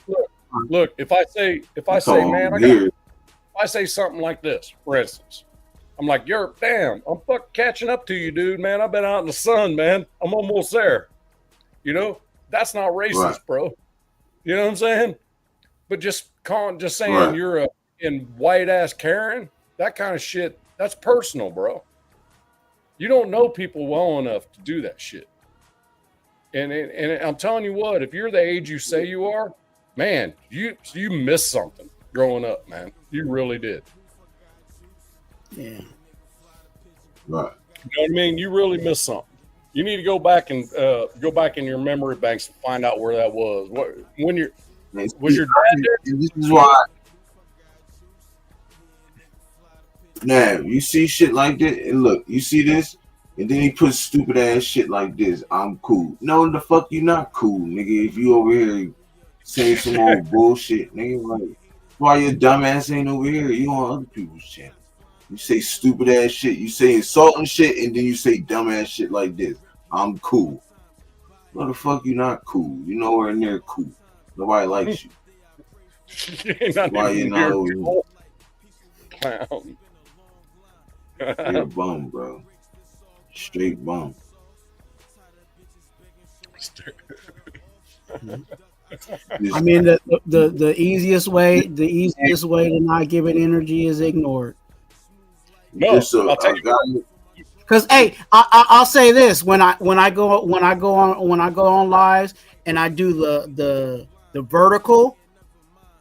Speaker 2: Look, if I say, man, if I say something like this, for instance, I'm like, Yurp, damn, I'm fucking catching up to you, dude, man. I've been out in the sun, man. I'm almost there. That's not racist, right, bro. You know what I'm saying? But just saying right, you're a in white ass Karen, that kind of shit, that's personal, bro. You don't know people well enough to do that shit. And I'm telling you what, if you're the age you say you are, man, you missed something growing up, man. You really did.
Speaker 1: Yeah.
Speaker 4: Right.
Speaker 2: You know what I mean? You really missed something. You need to go back and go back in your memory banks and find out where that was. Was your dad there?
Speaker 4: This is why. Now, you see shit like that, and look, you see this, and then he puts stupid ass shit like this. I'm cool. No, the fuck you not cool, nigga. If you over here saying some old bullshit, nigga, like, why your dumb ass ain't over here? You on other people's channel. You say stupid ass shit. You say insulting shit, and then you say dumb ass shit like this. I'm cool. No, the fuck you not cool. You nowhere near cool. Nobody likes you. Why you not over here?
Speaker 2: Clown.
Speaker 4: You're a bum, bro. Straight bum.
Speaker 1: I mean, the easiest way to not give it energy is ignore it.
Speaker 2: No, I'll tell you.
Speaker 1: Because hey, I'll say this: when I go on lives and I do the vertical,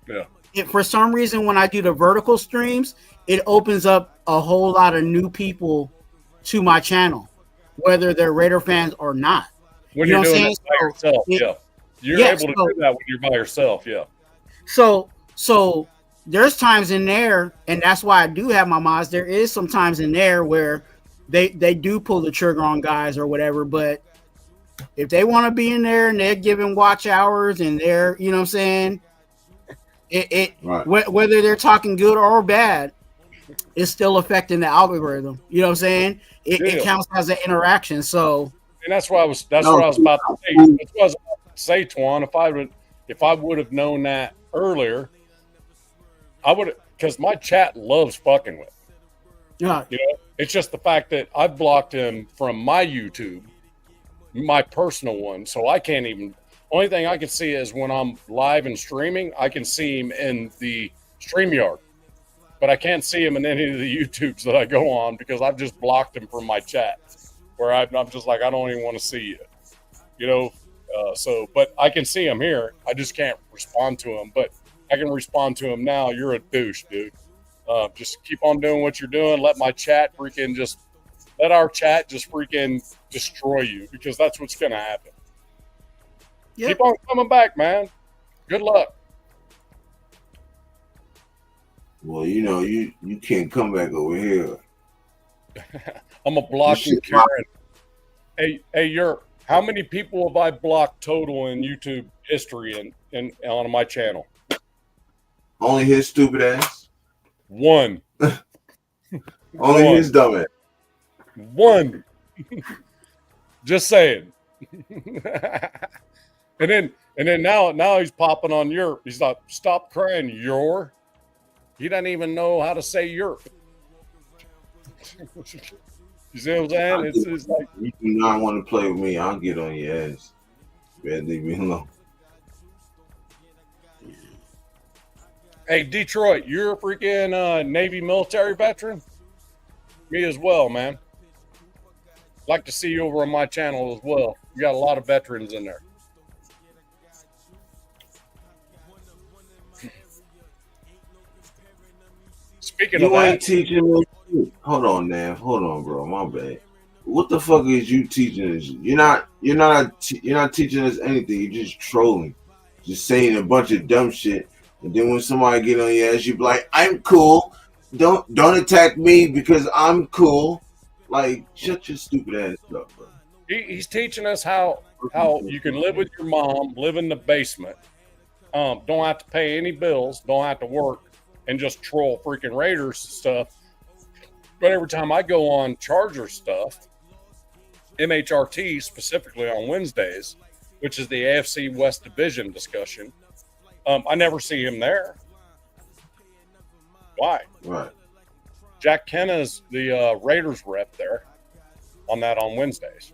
Speaker 1: yeah. For some reason, when I do the vertical streams, it opens up a whole lot of new people to my channel, whether they're Raider fans or not.
Speaker 2: When you're doing it by yourself, yeah. You're able to do that when you're by yourself, yeah.
Speaker 1: So there's times in there, and that's why I do have my mods. There is some times in there where they do pull the trigger on guys or whatever, but if they want to be in there and they're giving watch hours and they're, you know what I'm saying, right. Whether they're talking good or bad, it's still affecting the algorithm. You know what I'm saying? It counts as an interaction. So,
Speaker 2: and that's what I was about to say. That's what I was about to say, Twuan. If I would have known that earlier, I would, because my chat loves fucking with.
Speaker 1: Yeah.
Speaker 2: You know, it's just the fact that I've blocked him from my YouTube, my personal one, so I can't even. Only thing I can see is when I'm live and streaming, I can see him in the StreamYard, but I can't see him in any of the YouTubes that I go on because I've just blocked him from my chat, where I'm just like, I don't even want to see you, you know. So, but I can see him here. I just can't respond to him, but I can respond to him now. You're a douche, dude. Just keep on doing what you're doing. Let my chat freaking just let our chat just freaking destroy you, because that's what's going to happen. Yep. Keep on coming back, man. Good luck.
Speaker 4: Well, you know, you can't come back over here.
Speaker 2: I'm a blocking Karen. Hey, Yurp, how many people have I blocked total in YouTube history and on my channel?
Speaker 4: Only his stupid ass.
Speaker 2: One.
Speaker 4: Only his dumb ass.
Speaker 2: One. Just saying. And then now he's popping on Yurp. He's like, stop crying, Yor. He doesn't even know how to say Yurp. You see what I'm saying? It's like,
Speaker 4: you do not want to play with me, I'll get on your ass. Man, leave me alone.
Speaker 2: Hey, Detroit, you're a freaking Navy military veteran? Me as well, man. Like to see you over on my channel as well. You got a lot of veterans in there. Speaking of that,
Speaker 4: you ain't teaching me. Hold on, Nav. Hold on, bro. My bad. What the fuck is you teaching us? You're not teaching us anything. You're just trolling, just saying a bunch of dumb shit. And then when somebody get on your ass, you be like, "I'm cool. Don't attack me because I'm cool." Like, shut your stupid ass up, bro.
Speaker 2: He's teaching us how you can live with your mom, live in the basement, don't have to pay any bills, don't have to work, and just troll freaking Raiders and stuff. But every time I go on Charger stuff, MHRT specifically on Wednesdays, which is the AFC West Division discussion, I never see him there. Why?
Speaker 4: Right.
Speaker 2: Jack Kenna's the Raiders rep there on Wednesdays.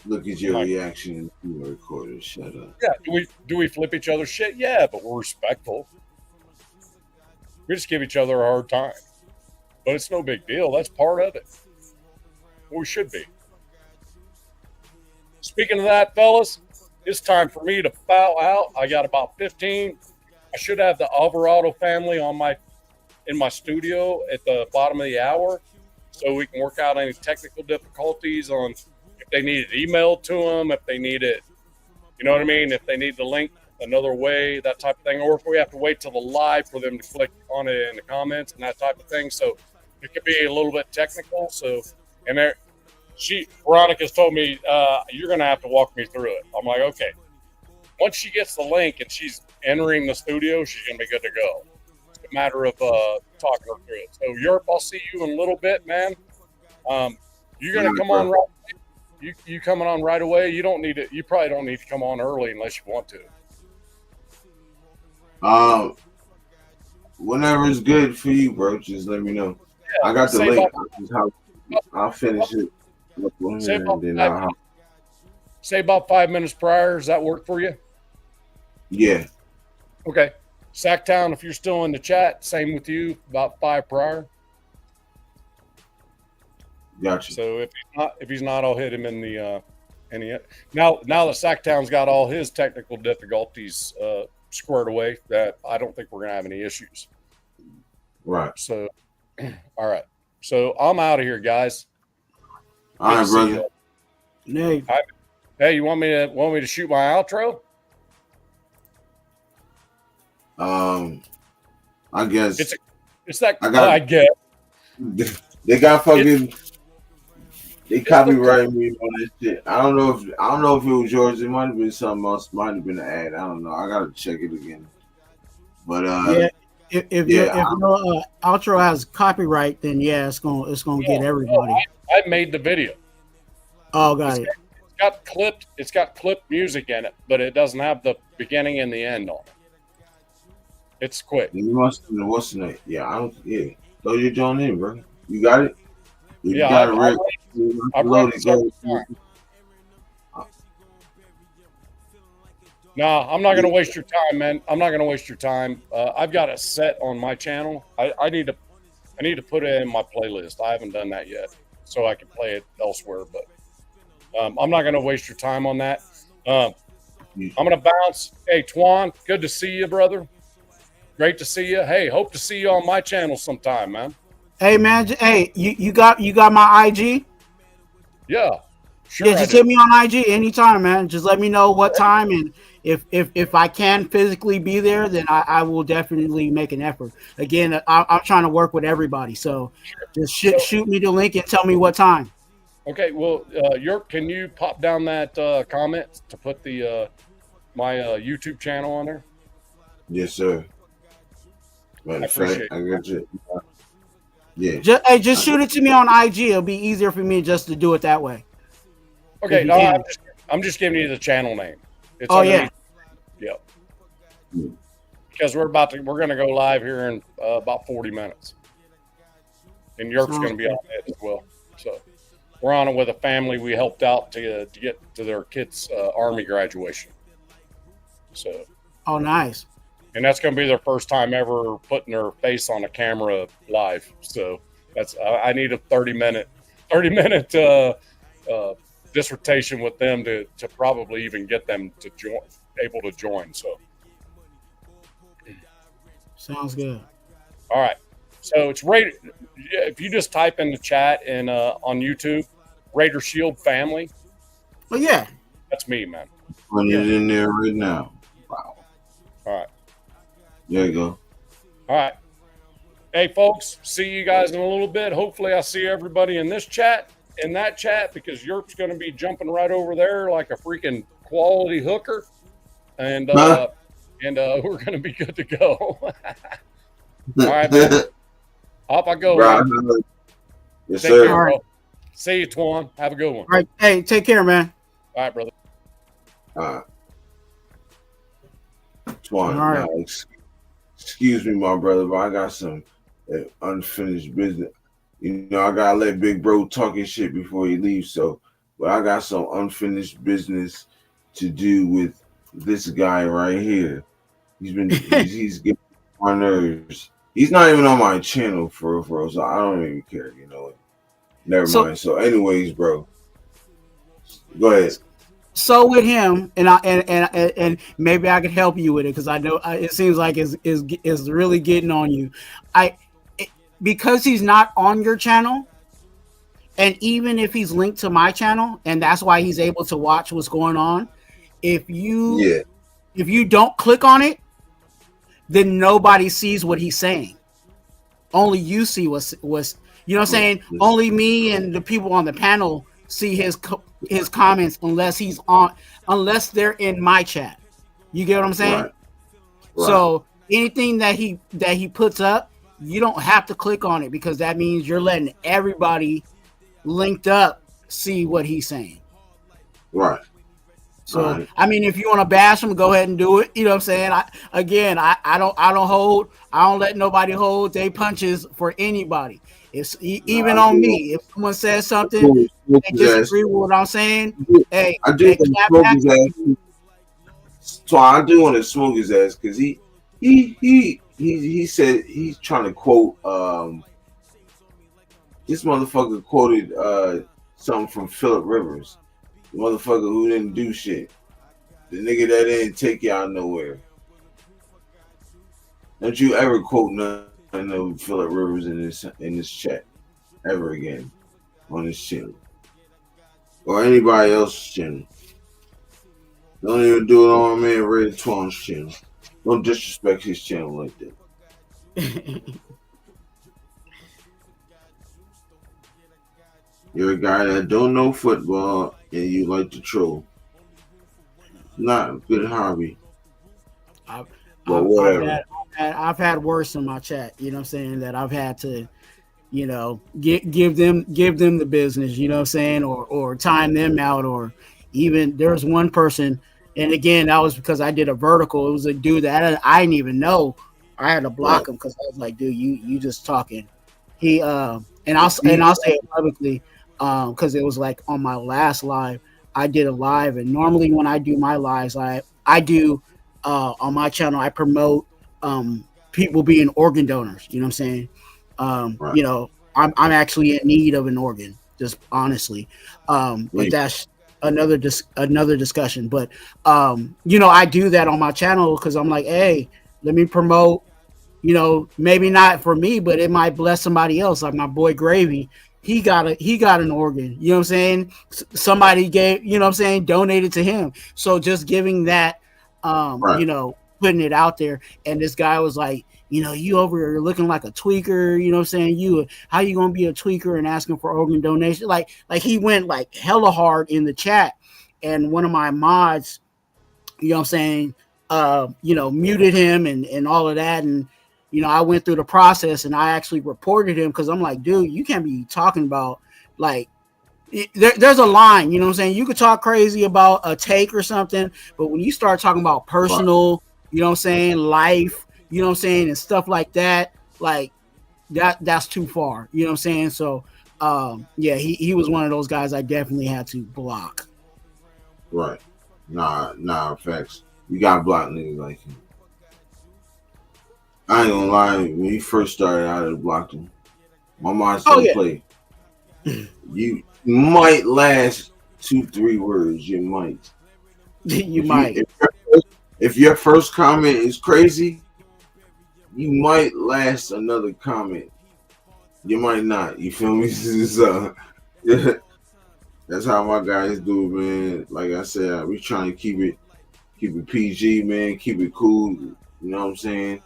Speaker 4: Look at your reaction in the recorder. Shut up.
Speaker 2: Yeah. Do we flip each other's shit? Yeah, but we're respectful. We just give each other a hard time. But it's no big deal. That's part of it. We should be. Speaking of that, fellas, it's time for me to bow out. I got about 15. I should have the Alvarado family in my studio at the bottom of the hour, so we can work out any technical difficulties on if they need it emailed to them, if they need it, you know what I mean? If they need the link another way, that type of thing, or if we have to wait till the live for them to click on it in the comments and that type of thing. So it could be a little bit technical. So, and Veronica's told me, you're going to have to walk me through it. I'm like, okay. Once she gets the link and she's entering the studio, she's going to be good to go. It's a matter of talking her through it. So, Yurp, I'll see you in a little bit, man. You're going to come on right away. You coming on right away? You don't need it. You probably don't need to come on early unless you want to.
Speaker 4: Whenever it's good for you, bro, just let me know. Yeah, I got the link. I'll finish it.
Speaker 2: Say about 5 minutes prior. Does that work for you?
Speaker 4: Yeah.
Speaker 2: Okay. Sacktown, if you're still in the chat, same with you, about 5 prior.
Speaker 4: Gotcha.
Speaker 2: So if he's not, I'll hit him in the now that Sacktown's got all his technical difficulties squared away, that I don't think we're gonna have any issues.
Speaker 4: Right.
Speaker 2: So all right. So I'm out of here, guys.
Speaker 4: All right, brother.
Speaker 2: Hey, you want me to shoot my outro?
Speaker 4: I guess
Speaker 2: it's that I guess
Speaker 4: they got fucking they copyrighted me on this shit. I don't know if it was yours. It might have been something else. Might have been an ad. I don't know. I gotta check it again. But
Speaker 1: if your outro has copyright, then yeah, it's gonna get everybody.
Speaker 2: I made the video.
Speaker 1: Oh, got it.
Speaker 2: It's got clipped music in it, but it doesn't have the beginning and the end on it. It's quick.
Speaker 4: You must know what's the name. Yeah, I don't. Yeah, throw your joint in, bro. You got it. You
Speaker 2: yeah,
Speaker 4: got
Speaker 2: I've read it several times. No, I'm not going to waste your time, man. I'm not going to waste your time. I've got it set on my channel. I need to put it in my playlist. I haven't done that yet, so I can play it elsewhere. But I'm not going to waste your time on that. I'm going to bounce. Hey, Twuan, good to see you, brother. Great to see you. Hey, hope to see you on my channel sometime, man.
Speaker 1: Hey, man. Hey, you got my IG?
Speaker 2: Yeah. Sure,
Speaker 1: yeah, just hit me on IG anytime, man. Just let me know what time, and if I can physically be there, then I will definitely make an effort. Again, I'm trying to work with everybody, so just shoot me the link and tell me what time.
Speaker 2: Okay, well, Yurp, can you pop down that comment to put the my YouTube channel on there?
Speaker 4: Yes, sir.
Speaker 2: I appreciate it.
Speaker 4: I got you. Yeah.
Speaker 1: Just shoot it to me on IG. It'll be easier for me just to do it that way.
Speaker 2: Okay, no, I'm just giving you the channel name. It's
Speaker 1: yeah.
Speaker 2: Yep. Because we're gonna go live here in about 40 minutes, and Yurp's gonna be on it as well. So we're on it with a family we helped out to get to their kids' Army graduation. So.
Speaker 1: Oh, nice.
Speaker 2: And that's going to be their first time ever putting their face on a camera live. So that's I need a 30-minute dissertation with them to probably even get them to able to join. So
Speaker 1: sounds good.
Speaker 2: All right. So it's Raider. If you just type in the chat and on YouTube, Raider Shield Family.
Speaker 1: Well, yeah,
Speaker 2: that's me, man.
Speaker 4: Putting it in there right now. Wow.
Speaker 2: All right.
Speaker 4: There you go.
Speaker 2: All right. Hey, folks, see you guys in a little bit. Hopefully I see everybody in this chat, in that chat, because Yurp's going to be jumping right over there like a freaking quality hooker. And we're going to be good to go. All right, man. Off I go.
Speaker 4: Right. Yes, sir.
Speaker 2: Care, right. See you, Twuan. Have a good one.
Speaker 1: All right. Hey, take care, man.
Speaker 2: All right, brother.
Speaker 4: Twuan,
Speaker 1: all right.
Speaker 4: Now, excuse me, my brother, but I got some unfinished business. You know, I gotta let Big Bro talk his shit before he leaves. So, but I got some unfinished business to do with this guy right here. He's getting on my nerves. He's not even on my channel for real, so I don't even care. You know, never mind. So, anyways, bro, go ahead.
Speaker 1: So with him, and maybe I could help you with it because I know it seems like is really getting on you. Because he's not on your channel, and even if he's linked to my channel, and that's why he's able to watch what's going on. If you don't click on it, then nobody sees what he's saying. Only you see what's you know what I'm saying. Only me and the people on the panel see his comments unless they're in my chat. You get what I'm saying?
Speaker 4: Right.
Speaker 1: So anything that he puts up, you don't have to click on it because that means you're letting everybody linked up see what he's saying.
Speaker 4: Right.
Speaker 1: So right. I mean, if you want to bash him, go ahead and do it. You know what I'm saying? I don't let nobody hold their punches for anybody. It's even on me. If someone says something and disagree with what I'm saying, hey,
Speaker 4: I do want to smoke his ass. So I do want to smoke his ass because he said he's trying to quote this motherfucker quoted something from Phillip Rivers, the motherfucker who didn't do shit, the nigga that didn't take y'all nowhere. Don't you ever quote nothing of Phillip Rivers in this chat ever again on this channel or anybody else's channel. Don't even do it on my man Red Twuan's channel. Don't disrespect his channel like that. You're a guy that don't know football and you like to troll. Not a good hobby.
Speaker 1: I've,
Speaker 4: But
Speaker 1: I've,
Speaker 4: whatever.
Speaker 1: I've had worse in my chat. You know what I'm saying? That I've had to, you know, give them the business. You know what I'm saying? Or time them out. Or even there's one person, and again that was because I did a vertical. It was a dude that I didn't even know. I had to
Speaker 4: Right.
Speaker 1: block him because I was like, dude, you just talking. He and I'll say it publicly because it was like on my last live. I did a live, and normally when I do my lives, I do on my channel. I promote people being organ donors. You know what I'm saying?
Speaker 4: Right.
Speaker 1: You know, I'm actually in need of an organ, just honestly. But that's another discussion. But you know, I do that on my channel because I'm like, hey, let me promote. You know, maybe not for me, but it might bless somebody else. Like my boy Gravy, he got an organ. You know what I'm saying? Somebody gave, you know what I'm saying, donated to him. So just giving that,
Speaker 4: Right.
Speaker 1: you know, putting it out there. And this guy was like, you know, you over here looking like a tweaker. You know what I'm saying? How you gonna be a tweaker and asking for organ donation? Like he went like hella hard in the chat. And one of my mods, you know what I'm saying, you know, muted him and all of that. And, you know, I went through the process and I actually reported him because I'm like, dude, you can't be talking about like there's a line, you know what I'm saying? You could talk crazy about a take or something, but when you start talking about
Speaker 4: Right.
Speaker 1: personal, you know what I'm saying, life, you know what I'm saying, and stuff like that, like that's too far. You know what I'm saying? So yeah, he was one of those guys I definitely had to block.
Speaker 4: Right. Nah, facts. You got block niggas like him. I ain't gonna lie, when you first started, I'd have blocked him. My mind's
Speaker 1: Oh
Speaker 4: don't
Speaker 1: yeah.
Speaker 4: play. You might last 2-3 words. You might.
Speaker 1: You might.
Speaker 4: If your first comment is crazy, you might last another comment. You might not. You feel me? So, that's how my guys do, man. Like I said, we trying to keep it PG, man. Keep it cool. You know what I'm saying?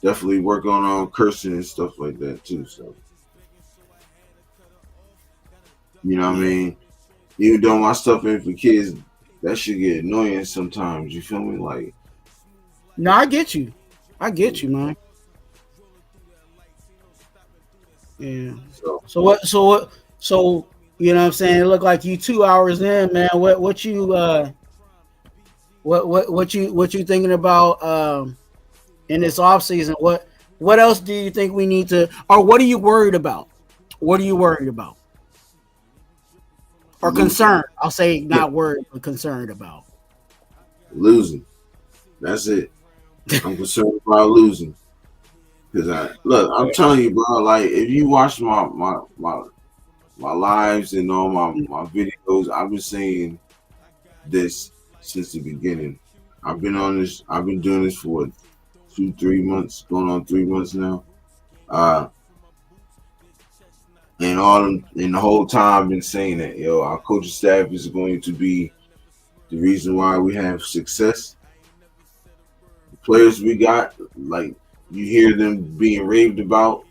Speaker 4: Definitely work on cursing and stuff like that too. So, you know what I mean? Even though my stuff ain't for kids, that should get annoying sometimes. You feel me? Like,
Speaker 1: No, I get you. I get you, man. Yeah.
Speaker 4: so
Speaker 1: So you know what I'm saying? It looked like you 2 hours in, man. What you what you thinking about in this off season? What else do you think we need to, or what are you worried about? What are you worried about? Or concerned? I'll say not worried, but concerned about.
Speaker 4: losing. That's it. I'm concerned about losing. Cause I'm telling you, bro. Like, if you watch my lives and all my videos, I've been saying this since the beginning. I've been on this. I've been doing this for 2-3 months, going on 3 months now. Uh, and the whole time I've been saying that, yo, our coaching staff is going to be the reason why we have success. The players we got, like, you hear them being raved about.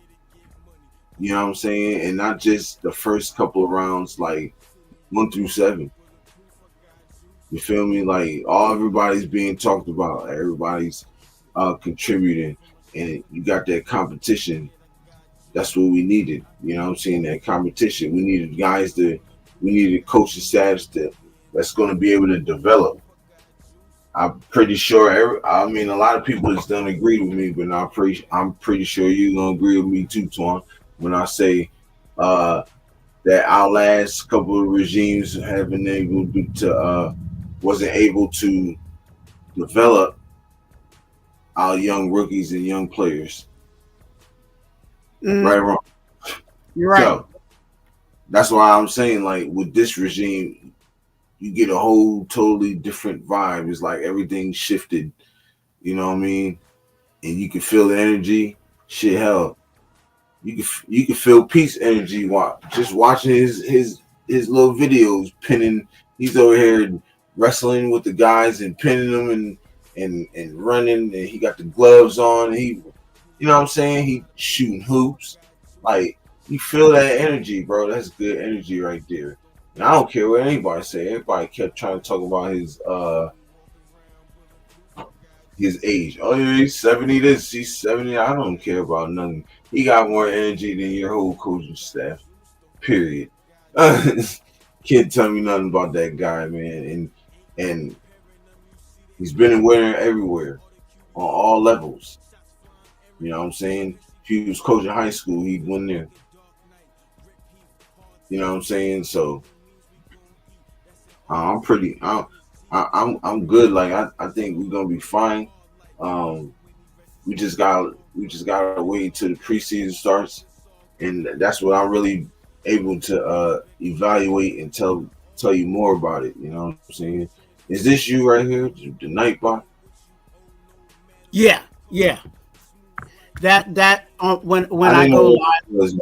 Speaker 4: You know what I'm saying? And not just the first couple of rounds, like 1-7. You feel me? Like, everybody's being talked about. Everybody's contributing, and you got that competition. That's what we needed. You know what I'm saying? That competition. We needed we needed coaching staffs that's going to be able to develop. I'm pretty sure. I mean, a lot of people just don't agree with me, but I'm pretty sure you're gonna agree with me too, Twuan, when I say that our last couple of regimes haven't able to wasn't able to develop our young rookies and young players. Right, wrong.
Speaker 1: You're right.
Speaker 4: So that's why I'm saying, like, with this regime, you get a whole totally different vibe. It's like everything shifted. You know what I mean? And you can feel the energy. Shit, hell, you can feel peace energy just watching his little videos pinning. He's over here wrestling with the guys and pinning them and running. And he got the gloves on. He You know what I'm saying? He shooting hoops. Like, you feel that energy, bro. That's good energy right there. And I don't care what anybody say. Everybody kept trying to talk about his age. Oh yeah, he's 70 this, he's 70. I don't care about nothing. He got more energy than your whole coaching staff. Period. Can't tell me nothing about that guy, man. And he's been winning everywhere on all levels. You know what I'm saying? If he was coaching high school, he'd win there. You know what I'm saying? So I'm pretty. I'm good. Like I think we're gonna be fine. We just gotta wait till the preseason starts, and that's what I'm really able to evaluate and tell you more about it. You know what I'm saying? Is this you right here, the Nightbot?
Speaker 1: Yeah. That when I go live.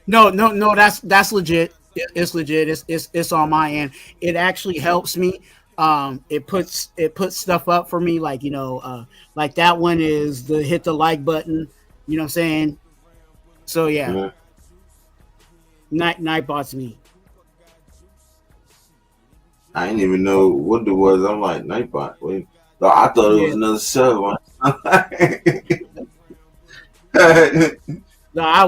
Speaker 1: No, that's legit. It's legit. It's on my end. It actually helps me. It puts stuff up for me, like like that one is the hit the like button. You know what I'm saying? So yeah, Nightbot's me.
Speaker 4: I didn't even know what it was. I'm like Nightbot. Wait, no, I thought it was another sub.
Speaker 1: No, I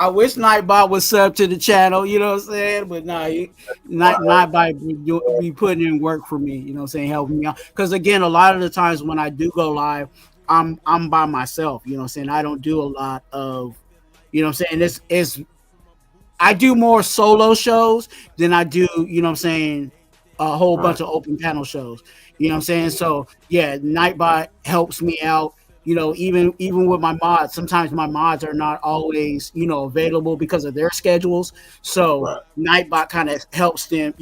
Speaker 1: wish Nightbot was sub to the channel, you know what I'm saying? But Nightbot be putting in work for me, you know what I'm saying, helping me out. Because again, a lot of the times when I do go live, I'm by myself, you know what I'm saying? I don't do a lot of, you know what I'm saying? I do more solo shows than I do, you know what I'm saying, a whole bunch of open panel shows. You know what I'm saying? So yeah, Nightbot helps me out. Even with my mods, sometimes my mods are not always, available because of their schedules. So Nightbot kind of helps them,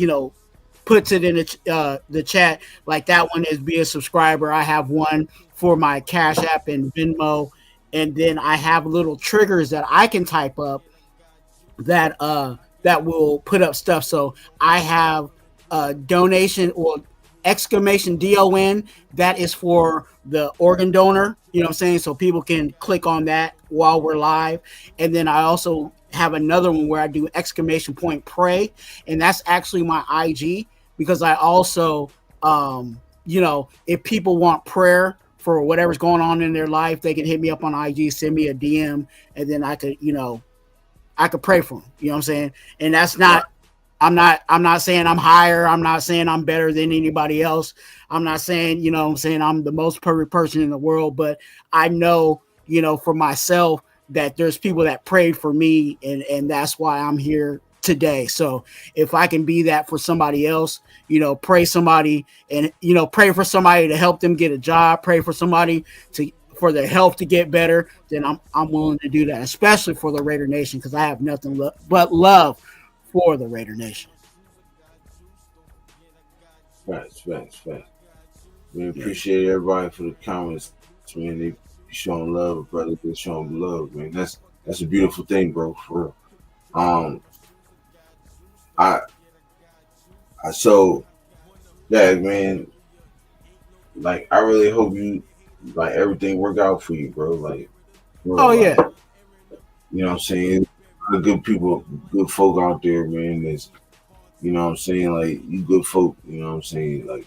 Speaker 1: puts it in the chat. Like that one is be a subscriber. I have one for my Cash App and Venmo, and then I have little triggers that I can type up that will put up stuff. So I have a donation or exclamation DON that is for the organ donor, you know what I'm saying? So people can click on that while we're live. And then I also have another one where I do exclamation point pray, and that's actually my IG, because I also if people want prayer for whatever's going on in their life, they can hit me up on IG, send me a DM, and then I could pray for them, you know what I'm saying? And that's not I'm not saying I'm higher. I'm not saying I'm better than anybody else. I'm not saying, I'm the most perfect person in the world, but I know, for myself that there's people that prayed for me, and that's why I'm here today. So if I can be that for somebody else, pray somebody and, pray for somebody to help them get a job, pray for somebody for their health to get better, then I'm willing to do that, especially for the Raider Nation, because I have nothing but love for the Raider Nation.
Speaker 4: Facts. We appreciate everybody for the comments, man. They showing love, brother. They showing love, man. That's a beautiful thing, bro. For real. So yeah, man. Like, I really hope everything work out for you, bro. Like,
Speaker 1: yeah.
Speaker 4: You know what I'm saying? Good people, good folk out there, man. There's, you know what I'm saying? Like, you good folk, you know what I'm saying?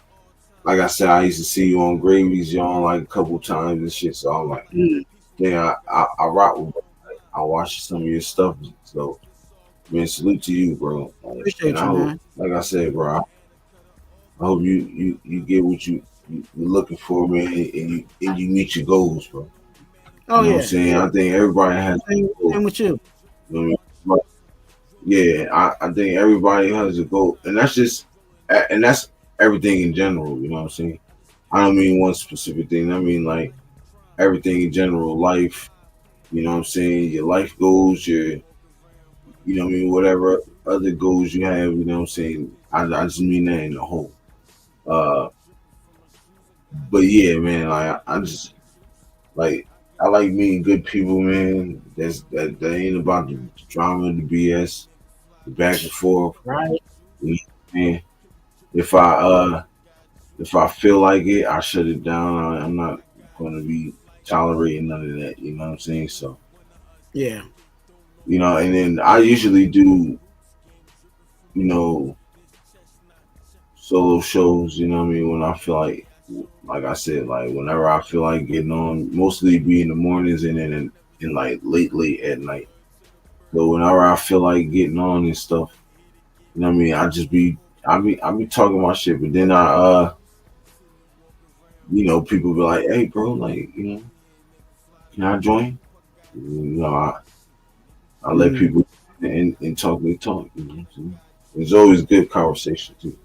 Speaker 4: Like I said, I used to see you on Gravy's, y'all, like a couple times and shit. So I'm like, yeah, I rock with you. Like, I watch some of your stuff. So, man, salute to you, bro.
Speaker 1: Appreciate you, man.
Speaker 4: Like I said, bro, I hope you get what you're looking for, man, and you meet your goals, bro.
Speaker 1: Oh,
Speaker 4: you know what I'm saying? I think everybody has
Speaker 1: same with you.
Speaker 4: Yeah, I think everybody has a goal, and that's everything in general. You know what I'm saying? I don't mean one specific thing. I mean like everything in general, life. You know what I'm saying? Your life goals, whatever other goals you have. You know what I'm saying? I just mean that in the whole. But yeah, man, like I just like. I like meeting good people, man. That ain't about the drama and the BS, the back and forth.
Speaker 1: Right.
Speaker 4: Man, if I feel like it, I shut it down. I'm not gonna be tolerating none of that. You know what I'm saying? So
Speaker 1: yeah,
Speaker 4: you know, and then I usually do, you know, solo shows. You know what I mean? When I feel like I said, like whenever I feel like getting on, mostly be in the mornings and then in like late at night. So whenever I feel like getting on and stuff, you know what I mean? I be talking my shit, but then you know, people be like, hey bro, like, you know, can I join? You know, I let people and talk me talk, you know what I'm saying? It's always good conversation too. You know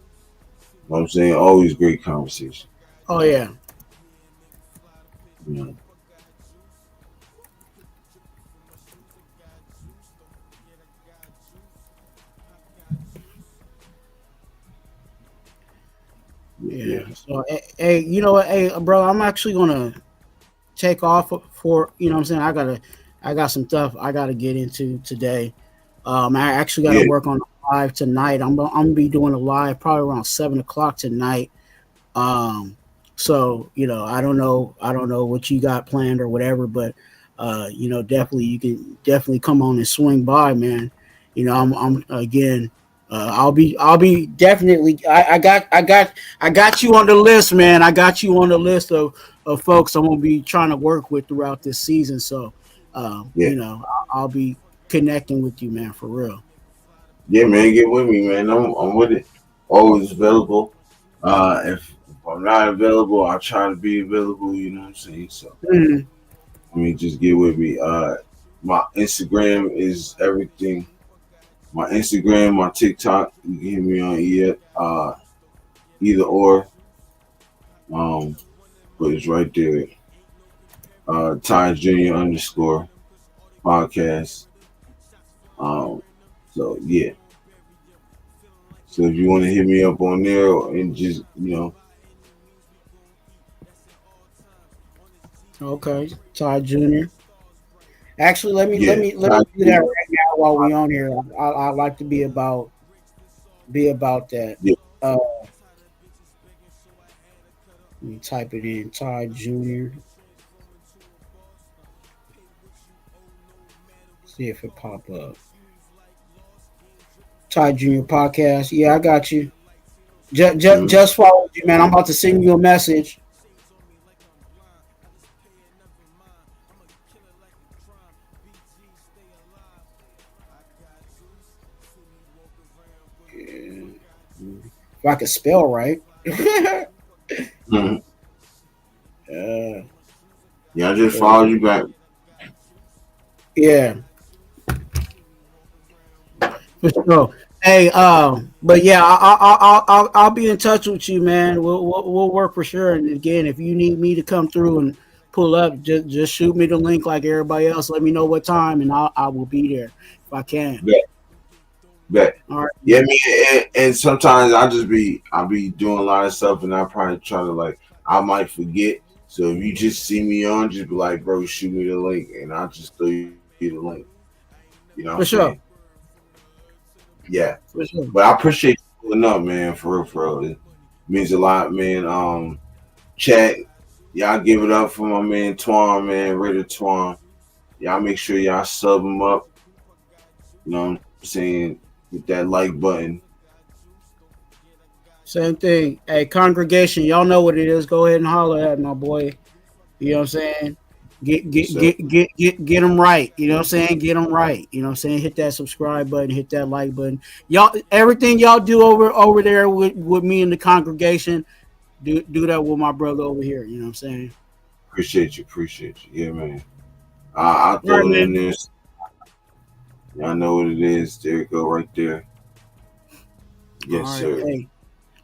Speaker 4: what I'm saying? Always great conversation.
Speaker 1: oh yeah,
Speaker 4: You know.
Speaker 1: yeah.
Speaker 4: Yeah.
Speaker 1: So hey, you know what, hey, bro, I'm actually gonna take off for you know what I'm saying. I got some stuff I gotta get into today. I actually got to
Speaker 4: Yeah.
Speaker 1: work on a live tonight. I'm gonna be doing a live probably around 7 o'clock tonight. Um, so you know, I don't know what you got planned or whatever, but you know, definitely you can definitely come on and swing by, man. You know, I'm again. I'll be definitely. I got you on the list, man. I got you on the list of folks I'm gonna be trying to work with throughout this season. So,
Speaker 4: Yeah.
Speaker 1: you know, I'll be connecting with you, man, for real.
Speaker 4: Yeah, man, get with me, man. I'm with it. Always available. If I'm not available, I try to be available, you know what I'm saying? So
Speaker 1: Mhm.
Speaker 4: I mean just get with me. My Instagram is everything. My Instagram, my TikTok, you can hit me on either or. Um, but it's right there. Ty Junior underscore podcast. Um, so yeah. So if you want to hit me up on there and just
Speaker 1: Okay, Ty Junior. Actually,
Speaker 4: yeah,
Speaker 1: let me
Speaker 4: Ty
Speaker 1: do that
Speaker 4: Junior,
Speaker 1: right now while we on here. I like to be about that.
Speaker 4: yeah,
Speaker 1: Uh, let me type it in. Ty Junior. See if it pop up. Ty Junior podcast. Yeah, I got you.
Speaker 4: mhm.
Speaker 1: Just followed you, man. I'm about to send you a message. Yeah. If I could spell right.
Speaker 4: Mhm.
Speaker 1: uh,
Speaker 4: Yeah, I just
Speaker 1: so,
Speaker 4: followed you back.
Speaker 1: yeah, for sure. Hey, but yeah, I'll be in touch with you, man. We'll work for sure. And again, if you need me to come through and pull up, just shoot me the link like everybody else. Let me know what time, and I will be there if I can.
Speaker 4: Bet, bet.
Speaker 1: All right,
Speaker 4: Yeah,
Speaker 1: man.
Speaker 4: me and sometimes I'll be doing a lot of stuff and I probably try to like I might forget. So if you just see me on, just be like, bro, shoot me the link and I'll just throw you the link. You know what I'm
Speaker 1: For sure,
Speaker 4: saying? Yeah.
Speaker 1: for sure.
Speaker 4: But I appreciate you pulling up, man, for real. It means a lot, man. Chat, y'all give it up for my man Twuan, man, Ritter Twuan. Y'all make sure y'all sub him up. You know what I'm saying? Hit that like button.
Speaker 1: Same thing. Hey, congregation, y'all know what it is. Go ahead and holler at my boy. You know what I'm saying?
Speaker 4: So
Speaker 1: Get them right. You know what I'm saying? Get them right. You know what I'm saying? Hit that subscribe button, hit that like button. Y'all, everything y'all do over there with me and the congregation, do that with my brother over here. You know what I'm saying?
Speaker 4: appreciate you. Yeah, man. I'll
Speaker 1: All right,
Speaker 4: throw it in
Speaker 1: man.
Speaker 4: there. Y'all know what it is. There you go, right there.
Speaker 1: All
Speaker 4: Yes,
Speaker 1: right.
Speaker 4: sir.
Speaker 1: Hey.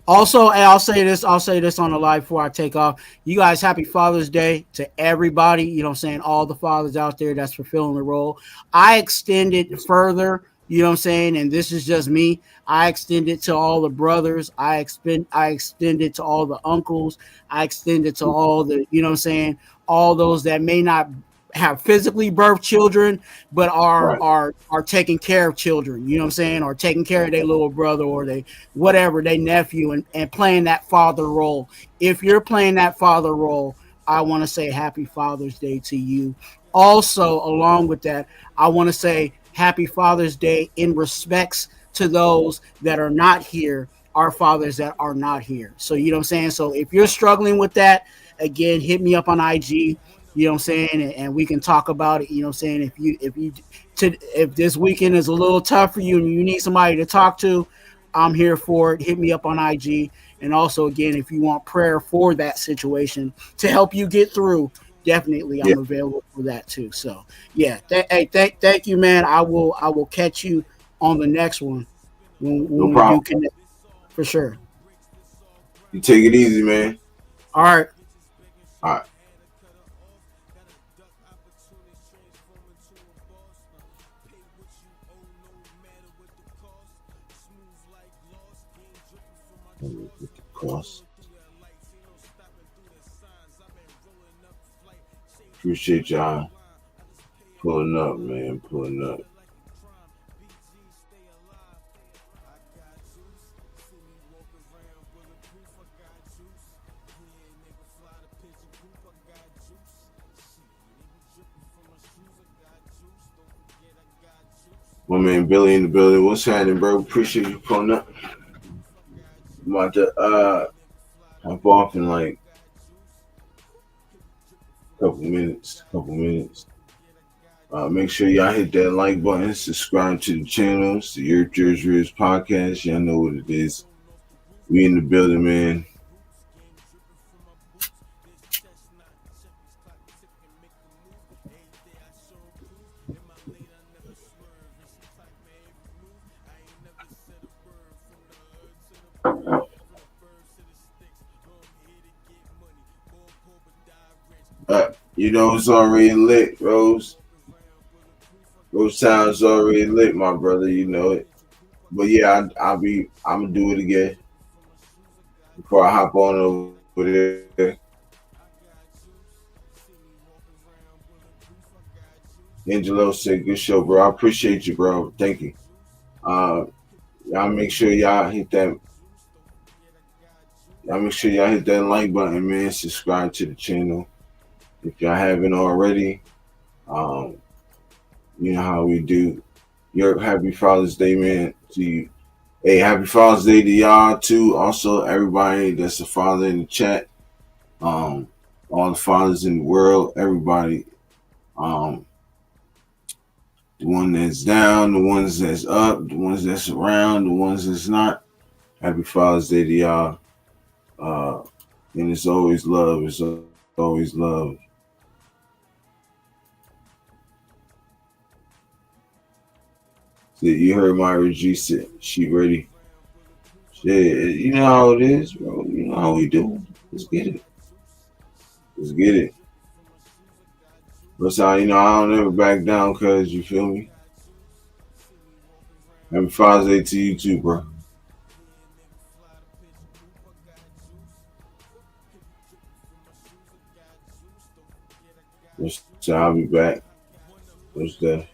Speaker 1: Also, hey, I'll say this. I'll say this on the live before I take off. You guys, happy Father's Day to everybody. You know what I'm saying? All the fathers out there that's fulfilling the role. I extend it
Speaker 4: Yes,
Speaker 1: further. You know what I'm saying? And this is just me. I extend it to all the brothers. I extend it to all the uncles. I extend it to all the, you know what I'm saying? All those that may not have physically birthed children, but
Speaker 4: right.
Speaker 1: are taking care of children, you know what I'm saying, or taking care of their little brother or they whatever, their nephew, and playing that father role. If you're playing that father role, I want to say Happy Father's Day to you. Also, along with that, I want to say Happy Father's Day in respects to those that are not here, our fathers that are not here. So, you know what I'm saying? So, if you're struggling with that, again, hit me up on IG. You know what I'm saying, and we can talk about it. You know what I'm saying. If this weekend is a little tough for you and you need somebody to talk to, I'm here for it. Hit me up on IG. And also, again, if you want prayer for that situation to help you get through, definitely I'm available for that too. So yeah, thank you, man. I will catch you on the next one when we do connect for sure.
Speaker 4: You take it easy, man.
Speaker 1: All right.
Speaker 4: All right. Cross. Appreciate y'all pulling up, man. Pulling up. My man Billy in the building. What's happening, bro? Appreciate you pulling up. I'm about to hop off in like a couple minutes. Make sure y'all hit that like button, subscribe to the channels, the Yurp Jersey podcast. Y'all know what it is. We in the building, man. You know it's already lit, Rose. Rose Town's already lit, my brother. You know it. But yeah, I'm gonna do it again before I hop on over there. Angelo said, "Good show, bro. I appreciate you, bro. Thank you. Y'all make sure y'all hit that. Y'all make sure y'all hit that like button, man. Subscribe to the channel if y'all haven't already. You know how we do. Your Happy Father's Day, man, to you. Hey, Happy Father's Day to y'all too. Also, everybody that's a father in the chat. All the fathers in the world, everybody. The one that's down, the ones that's up, the ones that's around, the ones that's not. Happy Father's Day to y'all. And it's always love. It's always love. So you heard Myra G said she ready. Shit, you know how it is, bro. You know how we do. Let's get it. Let's get it. But so, you know, I don't ever back down, cuz, you feel me? Happy Father's Day to you too, bro. So I'll be back. What's that?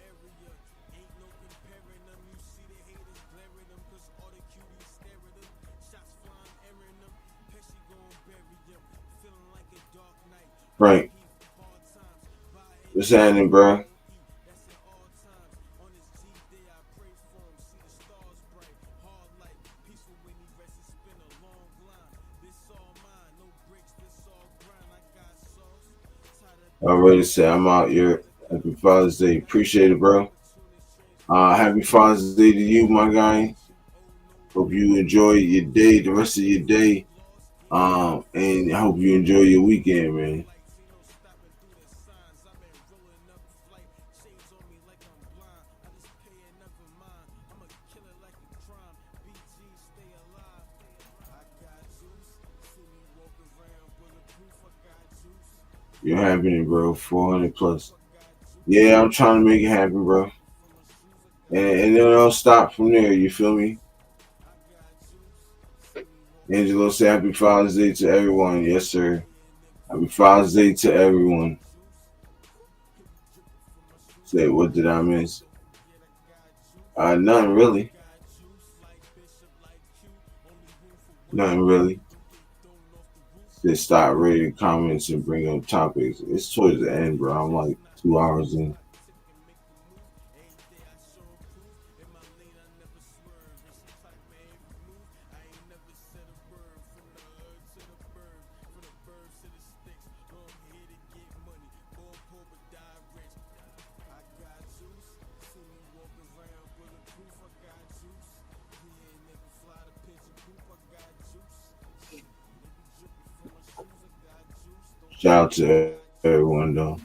Speaker 4: Frank, what's happening, bro? I already said I'm out here. Happy Father's Day. Appreciate it, bro. Happy Father's Day to you, my guy. Hope you enjoy your day, the rest of your day. And I hope you enjoy your weekend, man. You're happening, bro. 400 plus. Yeah, I'm trying to make it happen, bro. And then I'll stop from there. You feel me? Angelo said, Happy Father's Day to everyone. Yes, sir. Happy Father's Day to everyone. Say, what did I miss? Nothing really. Nothing really. They start reading comments and bring up topics. It's towards the end, bro. I'm like 2 hours in. Shout out to everyone though.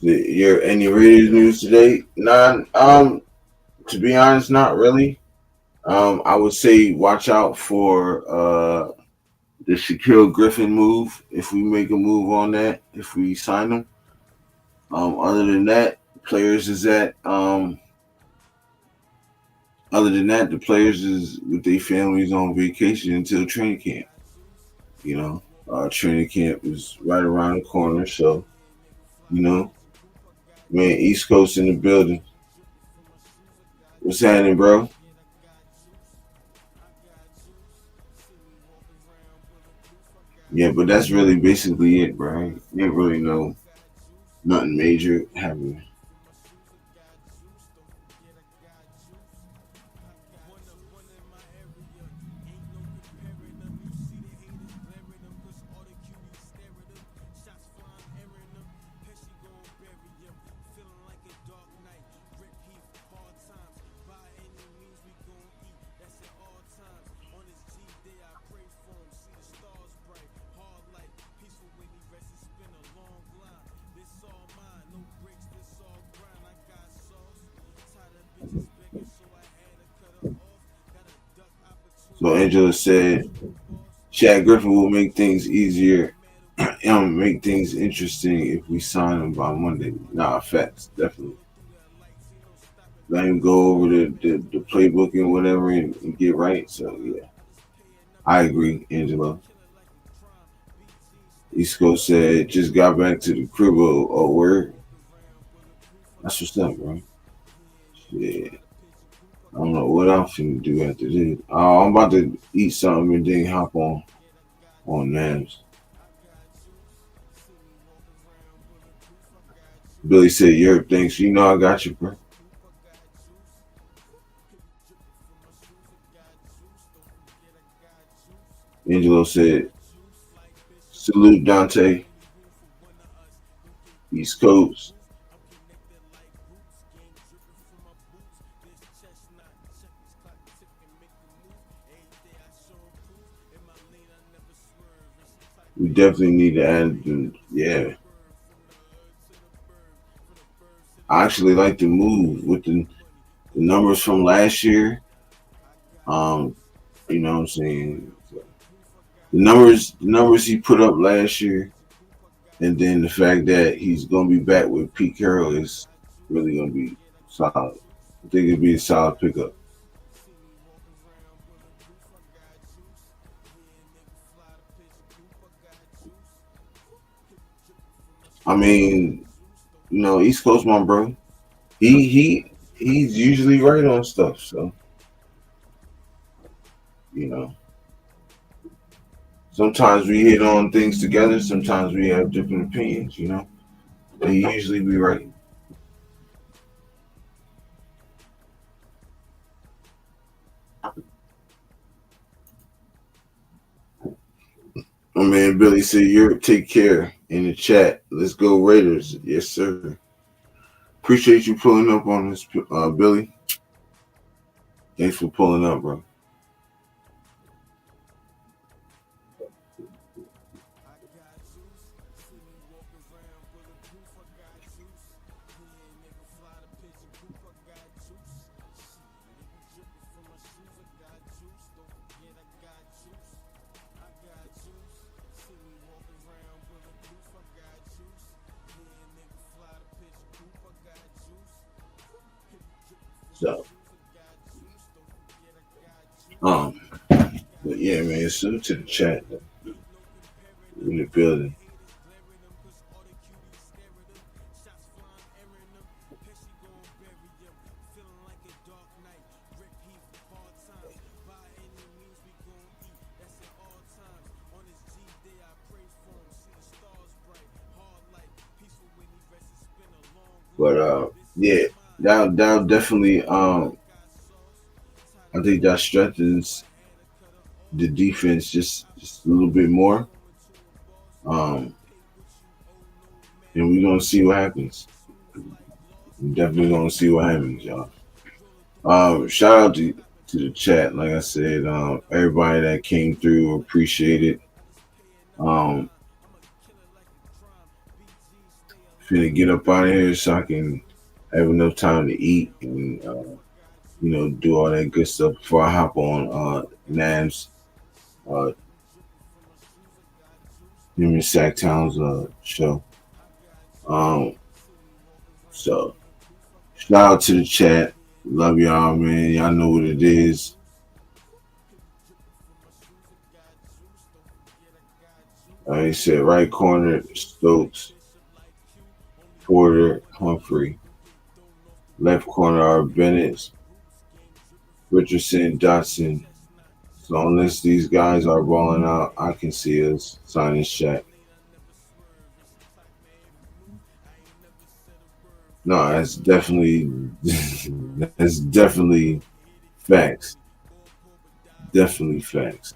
Speaker 4: Your any Raiders news today? None. To be honest, not really. I would say watch out for the Shaquille Griffin move. If we make a move on that, if we sign him. Other than that, players is at other than that, the players is with their families on vacation until training camp. You know, training camp is right around the corner, so you know, man, East Coast in the building. What's happening, bro? Yeah, but that's really basically it, bro. You ain't really know nothing major happening. So Angela said, Chad Griffin will make things easier make things interesting if we sign him by Monday. Nah, facts, definitely. Let him go over the playbook and whatever and get right. So yeah, I agree, Angela. East Coast said just got back to the crib or word. That's what's up, bro. Yeah. I don't know what I'm finna do after this. I'm about to eat something and then hop on Nams. Billy said, Yurp, thanks. You know I got you, bro. Angelo said, salute Dante, East Coast. We definitely need to add them. Yeah. I actually like the move with the numbers from last year. Um, you know what I'm saying? So the numbers he put up last year, and then the fact that he's gonna be back with Pete Carroll is really gonna be solid. I think it'd be a solid pickup. I mean, East Coast, my bro. He's usually right on stuff. So you know, sometimes we hit on things together. Sometimes we have different opinions. But he usually be right. My man Billy said, "Europe, take care." In the chat, let's go Raiders. Yes, sir. Appreciate you pulling up on this, Billy. Thanks for pulling up, bro. Yeah, man. Salute to the chat. In the building. But yeah, that definitely I think that strengthens the defense just a little bit more. Um, and we're gonna see what happens. We're definitely gonna see what happens, y'all. Shout out to the chat, like I said, everybody that came through, appreciate it. Finna get up out of here so I can have enough time to eat and do all that good stuff before I hop on Nav's him and Sacktown's show. So shout out to the chat. Love y'all, man. Y'all know what it is. He said right corner, Stokes, Porter, Humphrey. Left corner are Bennett, Richardson, Dotson. So unless these guys are balling out, I can see us signing Shaq. No, that's definitely facts. Definitely facts.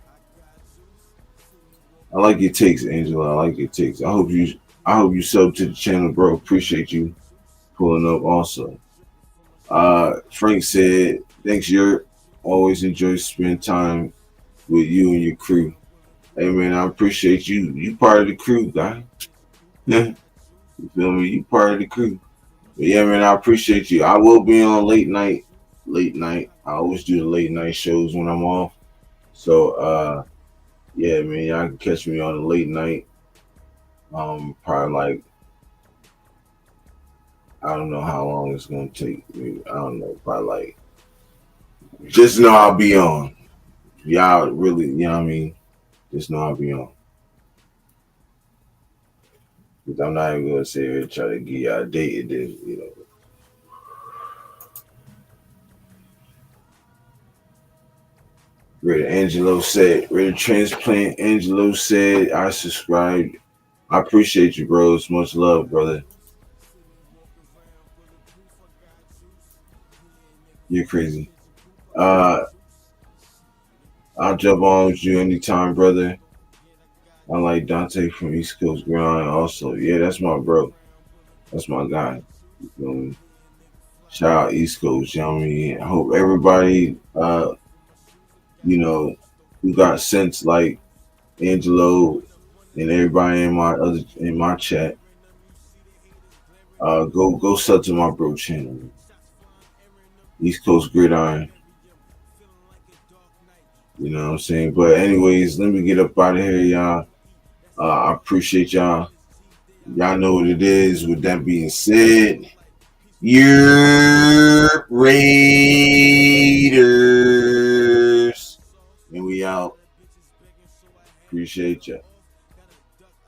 Speaker 4: I like your takes, Angela. I like your takes. I hope you sub to the channel, bro. Appreciate you pulling up also. Frank said, thanks, Yurp. Always enjoy spending time with you and your crew. Hey man, I appreciate you. You part of the crew, guy. You feel me? You part of the crew. But yeah, man, I appreciate you. I will be on late night. I always do the late night shows when I'm off. So yeah, man, y'all can catch me on the late night. Probably like, I don't know how long it's gonna take. I don't know, probably like, just know I'll be on. Y'all really, you know what I mean? Just know I'll be on. Because I'm not even gonna sit here and try to get y'all dated, then. Rita Transplant Angelo said, I subscribed. I appreciate you, bros. Much love, brother. You're crazy. I'll jump on with you anytime, brother. I like Dante from East Coast Grind also. Yeah, that's my bro. That's my guy. You feel me? Shout out East Coast, you know what I mean? I hope everybody who got sense like Angelo and everybody in my chat. Go sub to my bro channel. East Coast Gridiron. You know what I'm saying? But anyways, let me get up out of here, y'all. I appreciate y'all. Y'all know what it is. With that being said, Yurp Raiders. And we out. Appreciate ya.